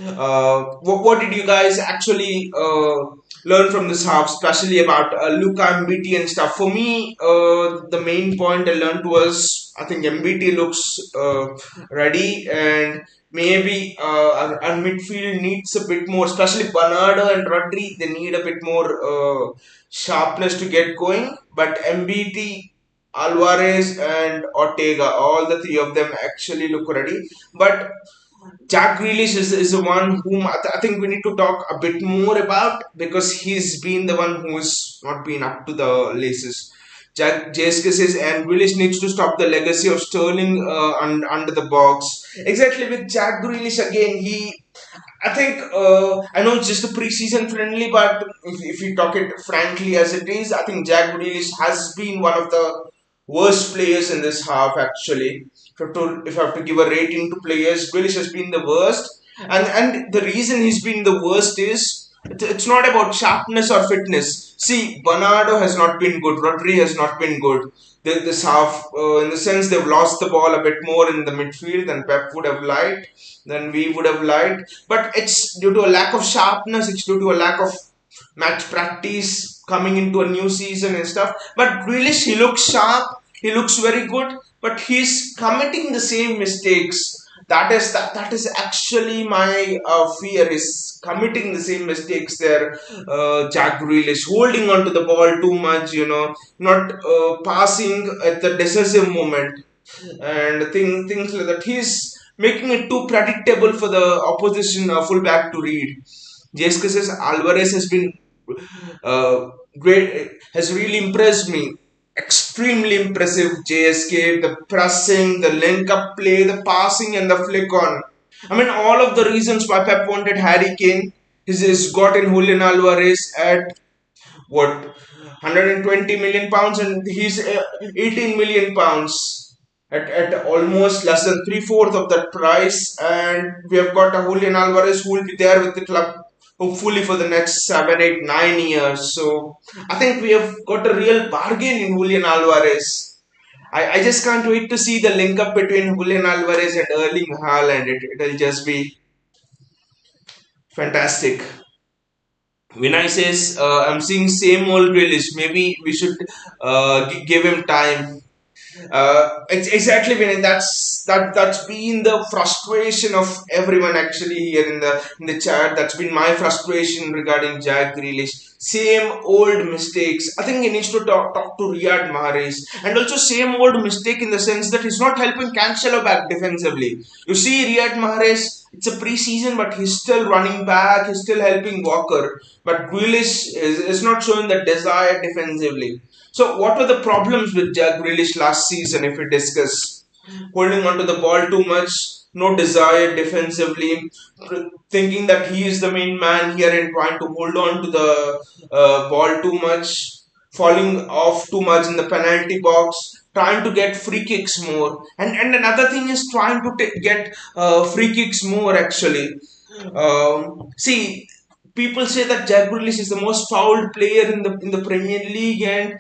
[SPEAKER 1] what did you guys actually learn from this half, especially about Luka MBT and stuff? For me, the main point I learned was, I think MBT looks ready, and maybe our midfield needs a bit more, especially Bernardo and Rodri. They need a bit more sharpness to get going. But MBT, Alvarez, and Ortega, all the three of them actually look ready. But Jack Grealish is the one whom I think we need to talk a bit more about, because he's been the one who's not been up to the laces. JSK says, and Grealish needs to stop the legacy of Sterling under the box. Exactly, with Jack Grealish again, I think, I know it's just a preseason friendly, but if you talk it frankly as it is, I think Jack Grealish has been one of the worst players in this half actually. If I have to give a rating to players, Grealish has been the worst, and the reason he's been the worst is it's not about sharpness or fitness. See, Bernardo has not been good, Rodri has not been good. this half, in the sense they've lost the ball a bit more in the midfield than Pep would have liked, than we would have liked. But it's due to a lack of sharpness, it's due to a lack of match practice coming into a new season and stuff. But Grealish, he looks sharp, he looks very good, but he's committing the same mistakes. That is actually my fear, is committing the same mistakes there. Jack Grealish holding on to the ball too much, not passing at the decisive moment, and things like that. He's making it too predictable for the opposition fullback to read. Jesus Alvarez has been uh, great, has really impressed me. Extremely impressive JSK, the pressing, the link up play, the passing, and the flick on. I mean, all of the reasons why Pep wanted Harry Kane, he's got in Julian Alvarez at what, 120 million pounds, and he's 18 million pounds at almost less than three-fourth of that price. And we have got a Julian Alvarez who will be there with the club hopefully for the next 7, 8, 9 years. So I think we have got a real bargain in Julian Alvarez. I just can't wait to see the link up between Julian Alvarez and Erling Haaland. It'll just be fantastic. Vinay says, I'm seeing same old Grealish. Maybe we should give him time. It's exactly, Vinay. That's been the frustration of everyone actually here in the chat. That's been my frustration regarding Jack Grealish. Same old mistakes. I think he needs to talk to Riyad Mahrez, and also same old mistake in the sense that he's not helping Cancelo back defensively. You see Riyad Mahrez. It's a pre-season, but he's still running back. He's still helping Walker, but Grealish is not showing the desire defensively. So, what were the problems with Jack Grealish last season, if we discuss? Holding onto the ball too much, no desire defensively, thinking that he is the main man here and trying to hold on to the ball too much, falling off too much in the penalty box, trying to get free kicks more. And another thing is trying to get free kicks more actually. See, people say that Jack Grealish is the most fouled player in the Premier League, and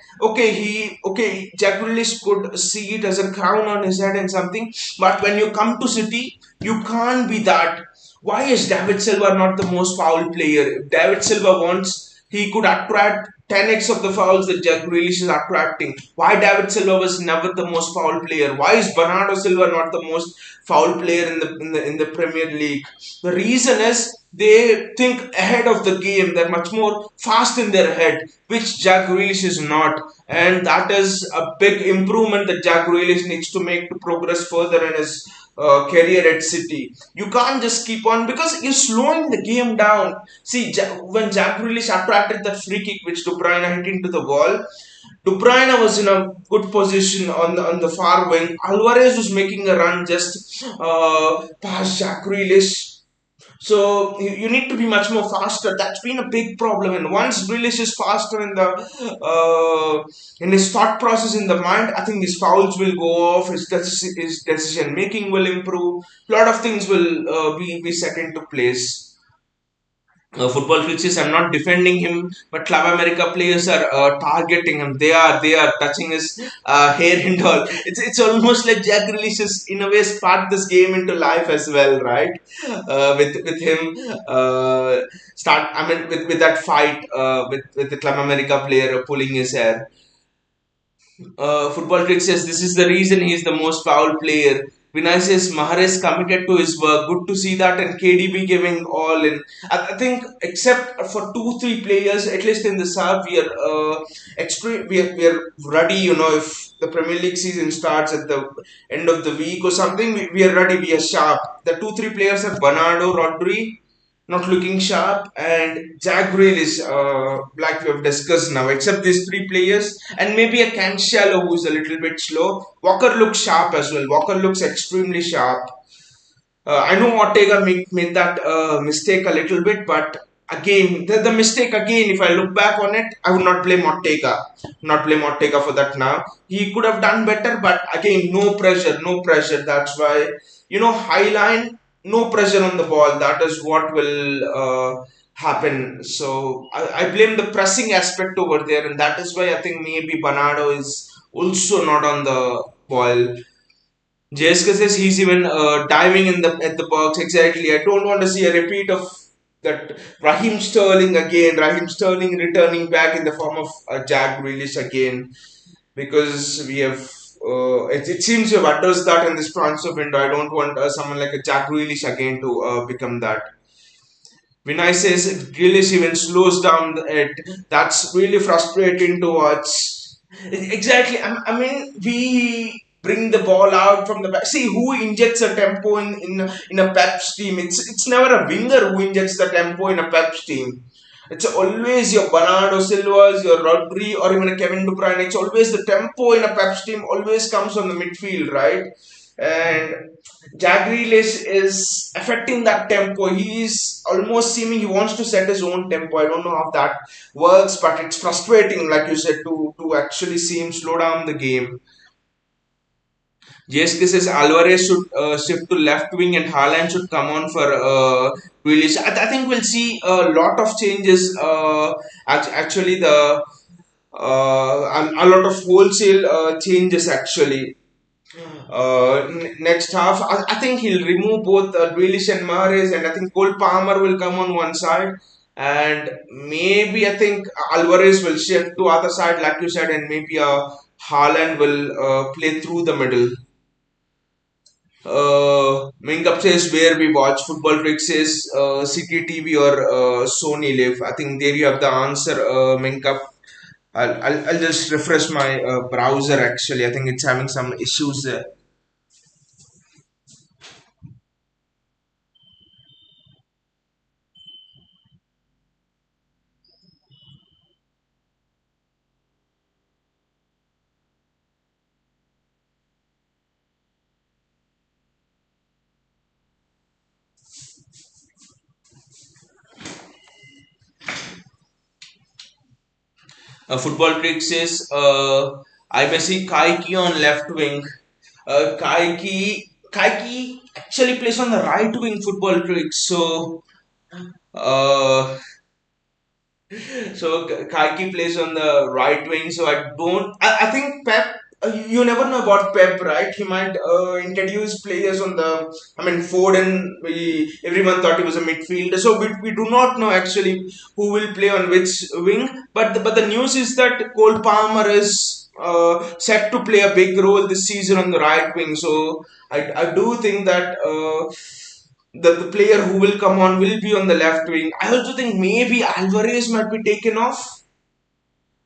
[SPEAKER 1] Jack Grealish could see it as a crown on his head and something. But when you come to City, you can't be that. Why is David Silva not the most fouled player? If David Silva wants, he could attract 10x of the fouls that Jack Grealish is attracting. Why David Silva was never the most foul player? Why is Bernardo Silva not the most foul player in the Premier League? The reason is they think ahead of the game. They're much more fast in their head, which Jack Grealish is not. And that is a big improvement that Jack Grealish needs to make to progress further in his career at City. You can't just keep on, because you're slowing the game down. See, when Jack Grealish attracted that free kick which De Bruyne hit into the wall, De Bruyne was in a good position on the far wing. Alvarez was making a run just past Jack Grealish. So you need to be much more faster. That's been a big problem. And once Grealish is faster in his thought process in the mind, I think his fouls will go off. His decision making will improve. A lot of things will be set into place. Football Fixes, I'm not defending him, but Club America players are targeting him. They are touching his hair and all. It's almost like Jack Grealish has in a way sparked this game into life as well, right? With him start. I mean, with that fight with the Club America player pulling his hair. Football Trick says this is the reason he is the most foul player. Vinay says Mahrez committed to his work. Good to see that, and KDB giving all in. I think except for 2, 3 players, at least in the south, we are we are ready. If the Premier League season starts at the end of the week or something, we are ready. We are sharp. The 2, 3 players are Bernardo, Rodri, not looking sharp, and Jack Grealish, like we have discussed now, except these 3 players, and maybe a Cancelo who's a little bit slow. Walker looks sharp as well. Walker looks extremely sharp. I know Ortega made that mistake a little bit, but again, the mistake again, if I look back on it, I would not blame Ortega. Not blame Ortega for that now. He could have done better, but again, no pressure, no pressure. That's why, high line, no pressure on the ball. That is what will happen. So I blame the pressing aspect over there, and that is why I think maybe Bernardo is also not on the ball. JSK says he's even diving in the at the box. Exactly. I don't want to see a repeat of that Raheem Sterling again. Raheem Sterling returning back in the form of Jack Grealish again, because we have. It seems we've addressed that in this transfer window. I don't want someone like a Jack Grealish again to become that. Vinay says Grealish even slows down it. That's really frustrating to watch. Exactly. I mean, we bring the ball out from the back. See who injects a tempo in a Pep's team. It's never a winger who injects the tempo in a Pep's team. It's always your Bernardo Silva's, your Rodri, or even a Kevin De Bruyne. It's always the tempo in a Pep's team always comes on the midfield, right? And Jack Grealish is affecting that tempo. He's almost seeming he wants to set his own tempo. I don't know how that works, but it's frustrating, like you said, to actually see him slow down the game. JSK says Alvarez should shift to left wing and Haaland should come on for Grealish. I think we'll see a lot of changes. Actually, a lot of wholesale changes actually. Next half, I think he'll remove both Grealish and Mahrez, and I think Cole Palmer will come on one side, and maybe I think Alvarez will shift to other side, like you said, and maybe Haaland will play through the middle. Minkup says where we watch football trick says City TV or Sony Live. I think there you have the answer, Minkup. I'll just refresh my browser actually. I think it's having some issues there. Football trick says I may see Kaiki on left wing. Kaiki actually plays on the right wing, football trick. Uh, Kaiki plays on the right wing. So I don't. I think Pep. You never know about Pep, right? He might introduce players on the. I mean, Foden. Everyone thought he was a midfielder, so we do not know actually who will play on which wing. But the news is that Cole Palmer is set to play a big role this season on the right wing. So I do think that. The player who will come on will be on the left wing. I also think maybe Alvarez might be taken off.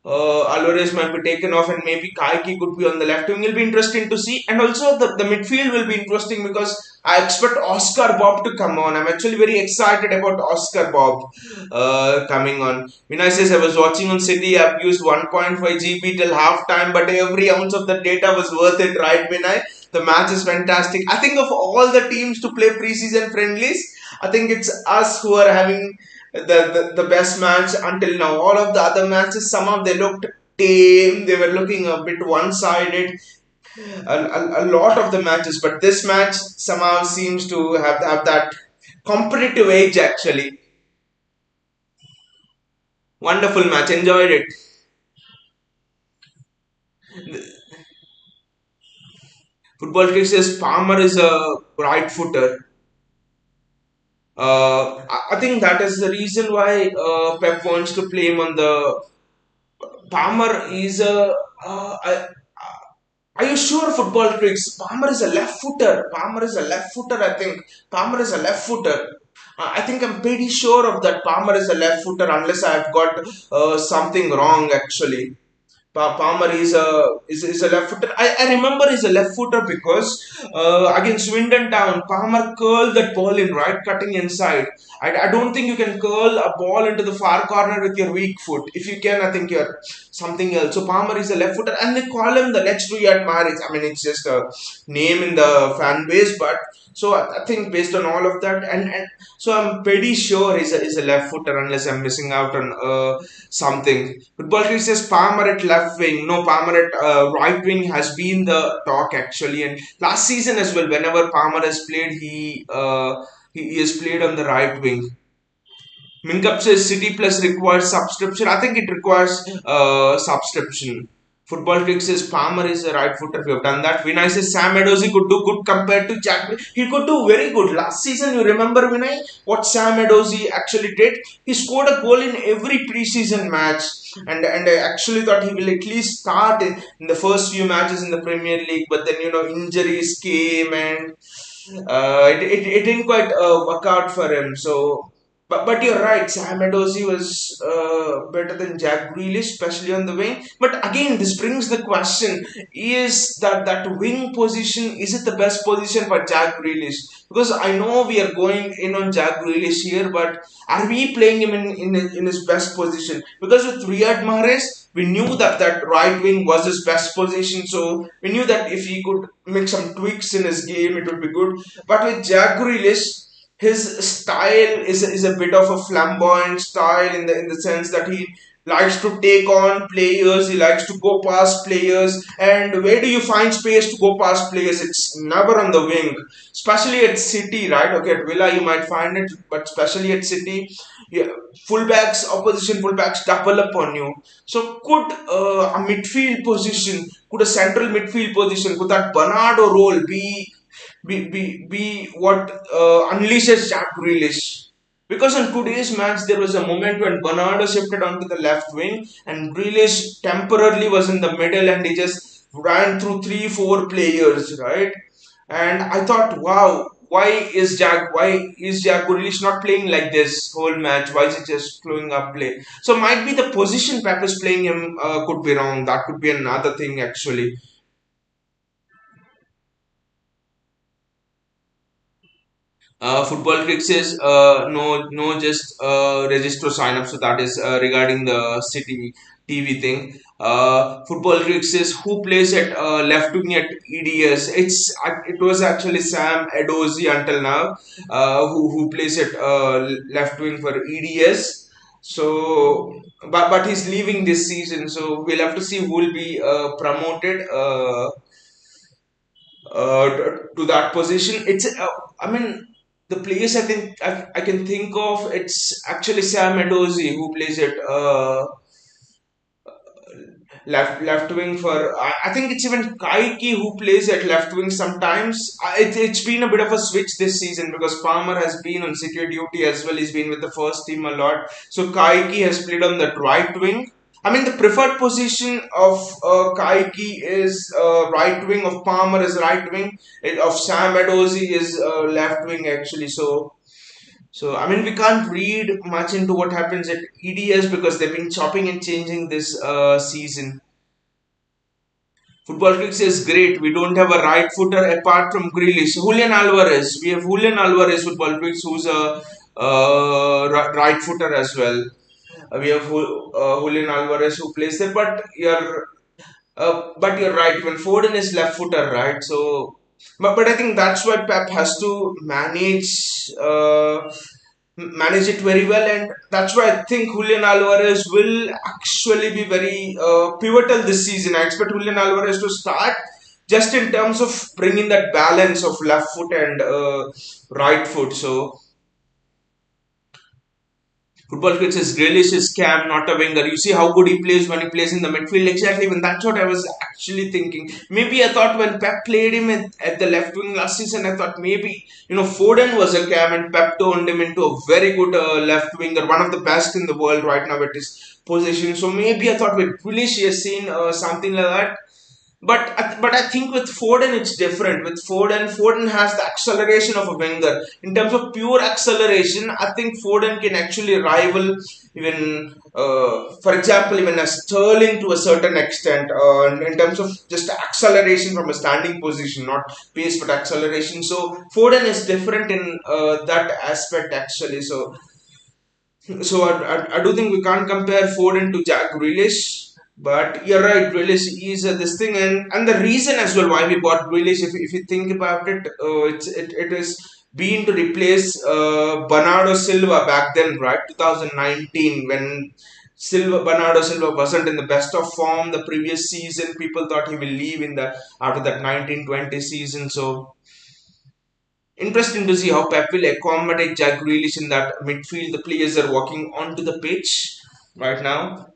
[SPEAKER 1] Alvarez might be taken off, and maybe Kaiki could be on the left wing. It'll be interesting to see, and also the midfield will be interesting because I expect Oscar Bob to come on. I'm actually very excited about Oscar Bob coming on. Vinay says I was watching on City. I've used 1.5 GB till half time, but every ounce of the data was worth it, right, Vinay? The match is fantastic. I think of all the teams to play preseason friendlies, I think it's us who are having the best match until now. All of the other matches, somehow they looked tame. They were looking a bit one-sided. A lot of the matches, but this match somehow seems to have that competitive edge. Actually, wonderful match. Enjoyed it. Football Kick says Palmer is a right footer. I think that is the reason why Pep wants to play him on the. Palmer is a. Are you sure, football tricks? Palmer is a left footer. Palmer is a left footer, I think. Palmer is a left footer. I think I'm pretty sure of that. Palmer is a left footer, unless I've got something wrong actually. Palmer is a left footer. I remember he's a left footer because against Swindon Town, Palmer curled that ball in right, cutting inside. I don't think you can curl a ball into the far corner with your weak foot. If you can, I think you're something else. So Palmer is a left footer, and they call him the next Riyad Mahrez. I mean, it's just a name in the fan base, but so I think based on all of that, and so I'm pretty sure he's a left footer unless I'm missing out on something. Football Critic says Palmer at left wing. No, Palmer at right wing has been the talk actually, and last season as well. Whenever Palmer has played, he has played on the right wing. Minkup says City Plus requires subscription. I think it requires subscription Football Tricks says Palmer is a right footer. We have done that. Vinay says Sam Edozie could do good compared to Jack. He could do very good. Last season, you remember Vinay, what Sam Edozie actually did? He scored a goal in every preseason match. And I actually thought he will at least start in the first few matches in the Premier League. But then, injuries came and it didn't quite work out for him. So, but you're right. Sam Edozie was better than Jack Grealish, especially on the wing. But again, this brings the question: is that wing position, is it the best position for Jack Grealish? Because I know we are going in on Jack Grealish here, but are we playing him in his best position? Because with Riyad Mahrez, we knew that right wing was his best position, so we knew that if he could make some tweaks in his game, it would be good. But with Jack Grealish, his style is a bit of a flamboyant style in the sense that he likes to take on players, he likes to go past players, and where do you find space to go past players? It's never on the wing, especially at City, right? Okay, at Villa you might find it, but especially at City, yeah, opposition fullbacks double up on you. So could a midfield position, could a central midfield position, could that Bernardo role be what unleashes Jack Grealish? Because in today's match, there was a moment when Bernardo shifted onto the left wing and Grealish temporarily was in the middle and he just ran through three, four players, right? And I thought, wow, why is Jack Grealish not playing like this whole match? Why is he just flowing up play? So might be the position Pep is playing him could be wrong. That could be another thing actually. Football Tricks is no just register sign up. So that is regarding the City TV thing. Football Tricks is who plays at left wing at EDS. It was actually Sam Edozie until now, who plays at left wing for EDS. So, but he's leaving this season. So we'll have to see who will be promoted. To that position. I mean, the players I can think of. It's actually Sam Edozie who plays it left wing for. I think it's even Kaiki who plays at left wing sometimes. It's been a bit of a switch this season because Palmer has been on secure duty as well. He's been with the first team a lot. So Kaiki has played on that right wing. I mean, the preferred position of Kaiki is right wing, of Palmer is right wing, of Sam Edozie is left wing actually. So I mean, we can't read much into what happens at EDS because they've been chopping and changing this season. Football Kicks is great. We don't have a right footer apart from Grealish. Julian Alvarez. We have Julian Alvarez, Football Kicks, who's a right footer as well. We have Julian Alvarez who plays there, but you're right. When Foden is left footer, right? So, but I think that's why Pep has to manage it very well, and that's why I think Julian Alvarez will actually be very pivotal this season. I expect Julian Alvarez to start just in terms of bringing that balance of left foot and right foot. So Football Kids is Grealish is Cam, not a winger. You see how good he plays when he plays in the midfield. Exactly, when that's what I was actually thinking. Maybe I thought when Pep played him at the left wing last season, I thought maybe Foden was a Cam and Pep turned him into a very good left winger, one of the best in the world right now at his position. So maybe I thought with Grealish he has seen something like that. But I think with Foden it's different. With Foden has the acceleration of a winger. In terms of pure acceleration, I think Foden can actually rival even, for example, even a Sterling to a certain extent. In terms of just acceleration from a standing position, not pace but acceleration. So Foden is different in that aspect actually. So I do think we can't compare Foden to Jack Grealish, but you're right, Grealish is this thing, and the reason as well why we bought Grealish, if you think about it, it is being to replace Bernardo Silva back then, right? 2019 when Bernardo Silva wasn't in the best of form the previous season. People thought he will leave in the after that 1920 season. So interesting to see how Pep will accommodate Jack Grealish in that midfield. The players are walking onto the pitch right now.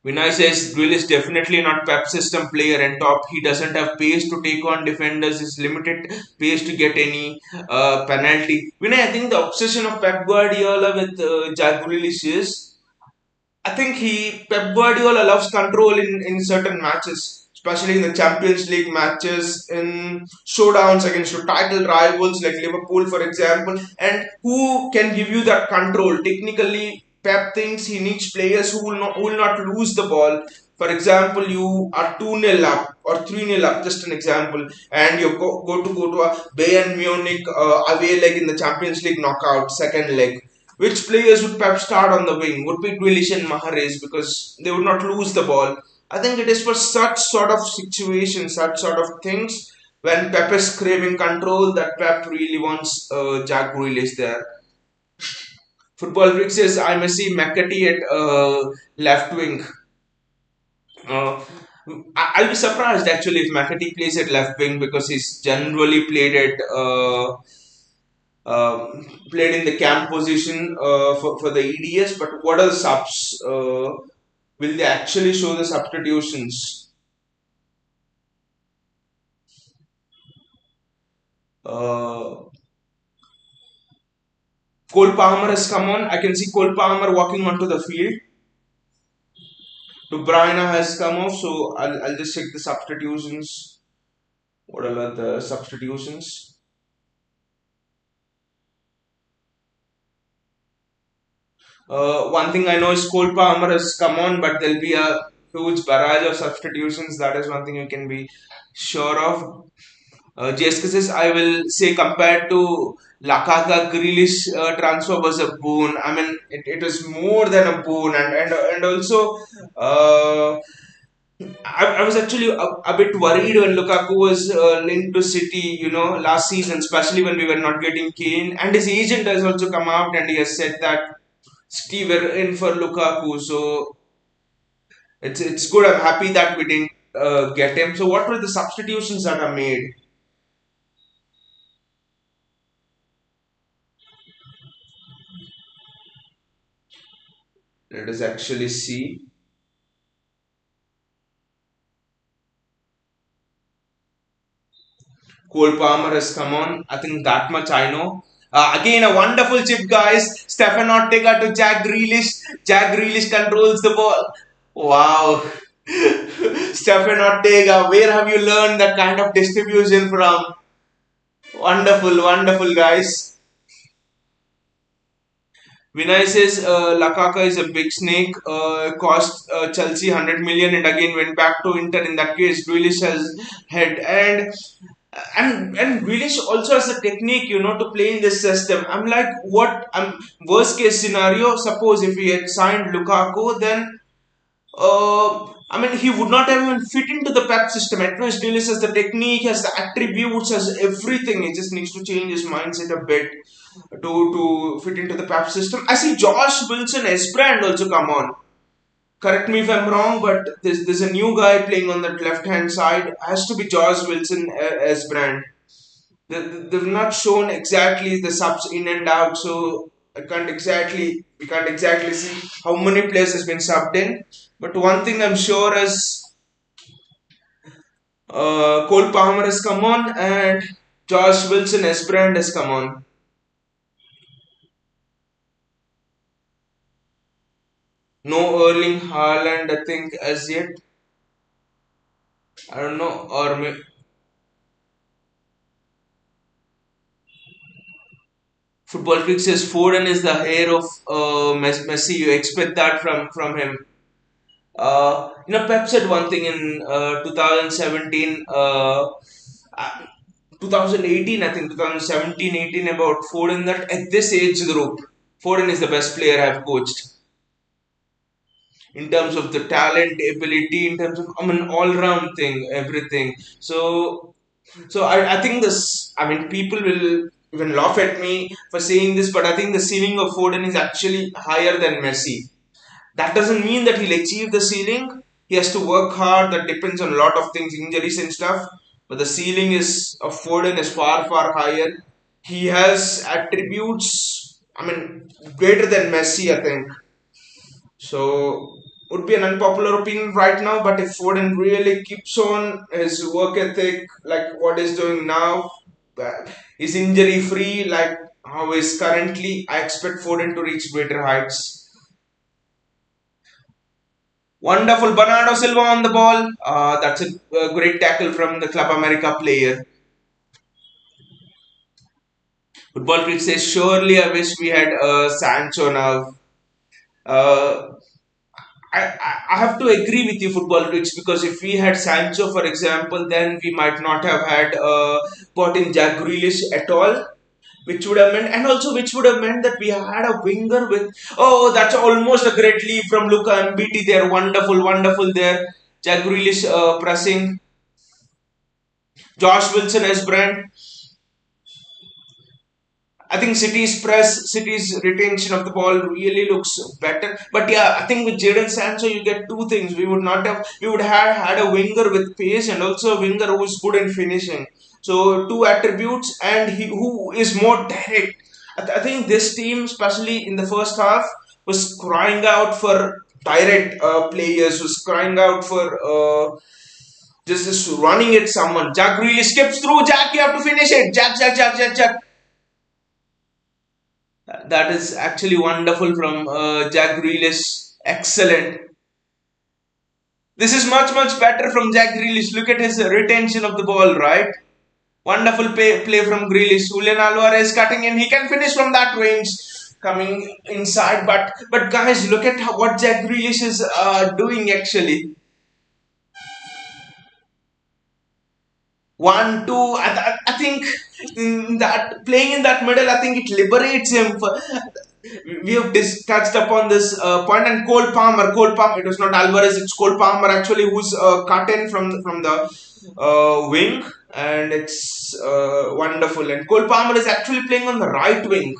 [SPEAKER 1] Vinay says Drill is definitely not Pep system player and top. He doesn't have pace to take on defenders. His limited pace to get any penalty. Vinay, I think the obsession of Pep Guardiola with Jack Grealish is, I think Pep Guardiola loves control in certain matches, especially in the Champions League matches, in showdowns against your title rivals like Liverpool, for example. And who can give you that control? Technically, Pep thinks he needs players who will not lose the ball. For example, you are 2-0 up or 3-0 up, just an example, and you go to a Bayern Munich away leg in the Champions League knockout, second leg. Which players would Pep start on the wing? Would be Grealish and Mahrez because they would not lose the ball. I think it is for such sort of situations, such sort of things, when Pep is craving control, that Pep really wants Jack Grealish there. Football Freak says I may see McAtee at left wing. Uh, I'll be surprised actually if McAtee plays at left wing because he's generally played in the camp position for the EDS. But what are the subs? Will they actually show the substitutions? Uh, Cole Palmer has come on. I can see Cole Palmer walking onto the field. De Bruyne has come off, so I'll just check the substitutions. What are the substitutions? One thing I know is Cole Palmer has come on, but there'll be a huge barrage of substitutions. That is one thing you can be sure of. JSK says, I will say compared to Lakaka Grealish transfer was a boon. I mean, it was more than a boon, and also I was actually a bit worried when Lukaku was linked to City, last season, especially when we were not getting Kane. And his agent has also come out and he has said that City were in for Lukaku. So it's good. I'm happy that we didn't get him. So what were the substitutions that are made? Let us actually see. Cole Palmer has come on. I think that much I know. Again, a wonderful chip, guys. Stefan Ortega to Jack Grealish. Jack Grealish controls the ball. Wow. Stefan Ortega, where have you learned that kind of distribution from? Wonderful, wonderful, guys. Vinay says Lakaka is a big snake, cost Chelsea 100 million and again went back to Inter. In that case, Grealish has head and Grealish also has a technique, to play in this system. I'm like, what? Worst case scenario. Suppose if he had signed Lukaku, then I mean, he would not have even fit into the Pep system. At least Grealish has the technique, has the attributes, has everything. He just needs to change his mindset a bit to fit into the Pep system. I see Josh Wilson Esbrand also come on. Correct me if I'm wrong, but there's a new guy playing on that left hand side. Has to be Josh Wilson Esbrand. They've not shown exactly the subs in and out, so we can't exactly see how many players has been subbed in. But one thing I'm sure is Cole Palmer has come on and Josh Wilson Esbrand has come on. No Erling Haaland, I think, as yet. I don't know, or Football Freak says Foden is the heir of Messi. You expect that from him. Pep said one thing in 2017, 2018, I think 2017, 18 about Foden that at this age group, Foden is the best player I've coached in terms of the talent, ability, in terms of all round thing, everything. So I think this. I mean, people will even laugh at me for saying this, but I think the ceiling of Foden is actually higher than Messi. That doesn't mean that he'll achieve the ceiling. He has to work hard. That depends on a lot of things, injuries and stuff. But the ceiling is of Foden is far far higher. He has attributes. I mean, greater than Messi. I think so. would be an unpopular opinion right now, but if Foden really keeps on his work ethic, like what he's doing now, is injury free, like how is currently, I expect Foden to reach greater heights. Wonderful Bernardo Silva on the ball. That's a great tackle from the Club America player. Football Critic says, surely I wish we had Sancho now. Uh, I have to agree with you, Football Critics, because if we had Sancho, for example, then we might not have had bought in Jack Grealish at all, which would have meant, and also which would have meant that we had a winger with, oh, that's almost a great leap from Luka and BT there. Wonderful, wonderful there. Jack Grealish pressing. Josh Wilson as Brent. I think City's retention of the ball really looks better. But yeah, I think with Jadon Sancho, you get two things. We would have had a winger with pace and also a winger who is good in finishing. So two attributes, and he who is more direct. I think this team, especially in the first half, was crying out for direct players. Was crying out for just running at someone. Jack really skips through. Jack, you have to finish it. Jack. That is actually wonderful from Jack Grealish. Excellent. This is much better from Jack Grealish. Look at his retention of the ball, right? Wonderful play from Grealish. Julian Alvarez cutting in. He can finish from that range, coming inside. But guys, look at what Jack Grealish is doing actually. 1, 2. I think that playing in that middle, I think it liberates him. We have touched upon this point. And Cole Palmer. It was not Alvarez. It's Cole Palmer actually who's cut in from the wing, and it's wonderful. And Cole Palmer is actually playing on the right wing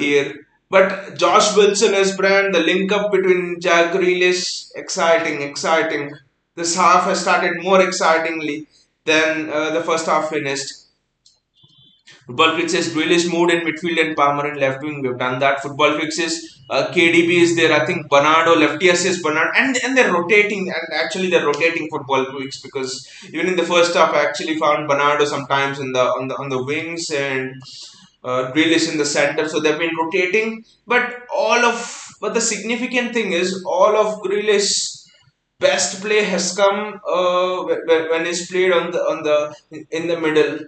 [SPEAKER 1] here. But Josh Wilson is brand, the link up between Jack Grealish, exciting. This half has started more excitingly than the first half finished. Football Fix says Grealish moved in midfield and Palmer in left wing. We've done that. Football Fix says KDB is there. I think Bernardo, left. Yes, Bernardo. And they're rotating. And actually, they're rotating Football Fix because even in the first half, I actually found Bernardo sometimes on the wings and Grealish in the center. So they've been rotating. But the significant thing is all of Grealish's best play has come when he's played on the in the middle.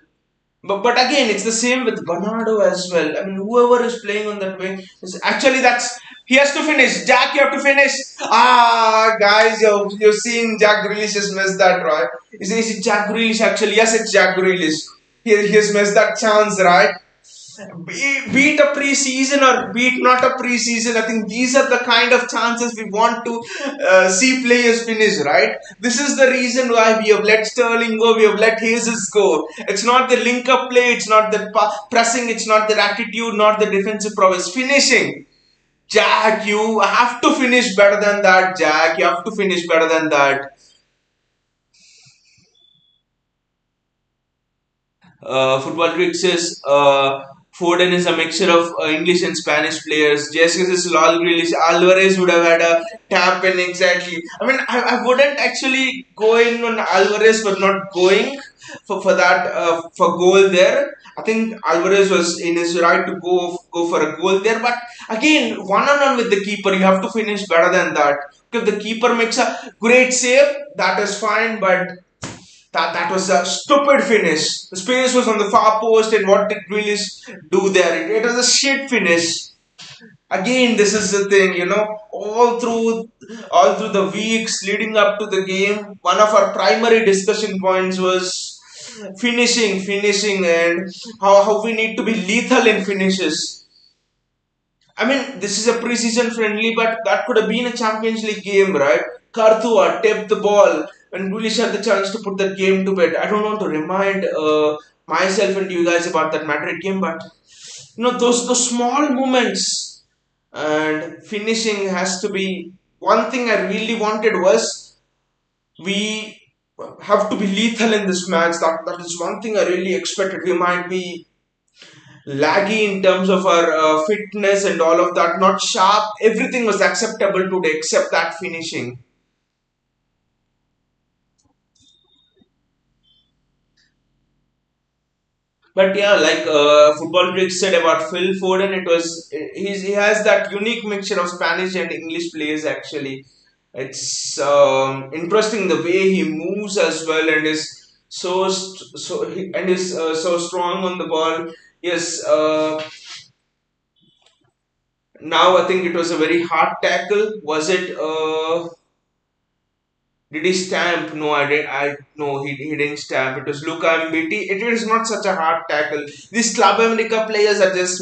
[SPEAKER 1] But again, it's the same with Bernardo as well. I mean, whoever is playing on that wing is actually that's he has to finish. Jack, you have to finish. Guys, you're seeing Jack Grealish has missed that, right? Is it Jack Grealish actually? Yes, it's Jack Grealish. He has missed that chance, right? Beat a pre-season or beat not a pre-season. I think these are the kind of chances we want to see players finish, right? This is the reason why we have let Sterling go, we have let Jesus go. It's not the link-up play, it's not the pressing, it's not the attitude, not the defensive prowess. Finishing. Jack, you have to finish better than that, Jack. You have to finish better than that. Football Tricks says Foden is a mixture of English and Spanish players. Jesus is Lol Grealish. Alvarez would have had a tap in exactly. I mean, I wouldn't actually go in on Alvarez for not going for that for goal there. I think Alvarez was in his right to go for a goal there. But again, one on one with the keeper, you have to finish better than that. If the keeper makes a great save, that is fine. But that was a stupid finish. The space was on the far post, and what did Grealish do there? It was a shit finish. Again, this is the thing, all through the weeks leading up to the game, one of our primary discussion points was finishing, and how we need to be lethal in finishes. I mean, this is a preseason friendly, but that could have been a Champions League game, right? Karthua tipped the ball when Grealish had the chance to put that game to bed. I don't want to remind myself and you guys about that Madrid game, but those small moments and finishing has to be one thing I really wanted was we have to be lethal in this match. That is one thing I really expected. We might be laggy in terms of our fitness and all of that, not sharp. Everything was acceptable today except that finishing. But yeah, like Football Bricks said about Phil Foden, he has that unique mixture of Spanish and English players. Actually, it's interesting the way he moves as well, and is and is so strong on the ball. Yes, now I think it was a very hard tackle. Was it? Did he stamp? No, I did. I no, he didn't stamp. It was Luca Mbiti. It is not such a hard tackle. These Club America players are just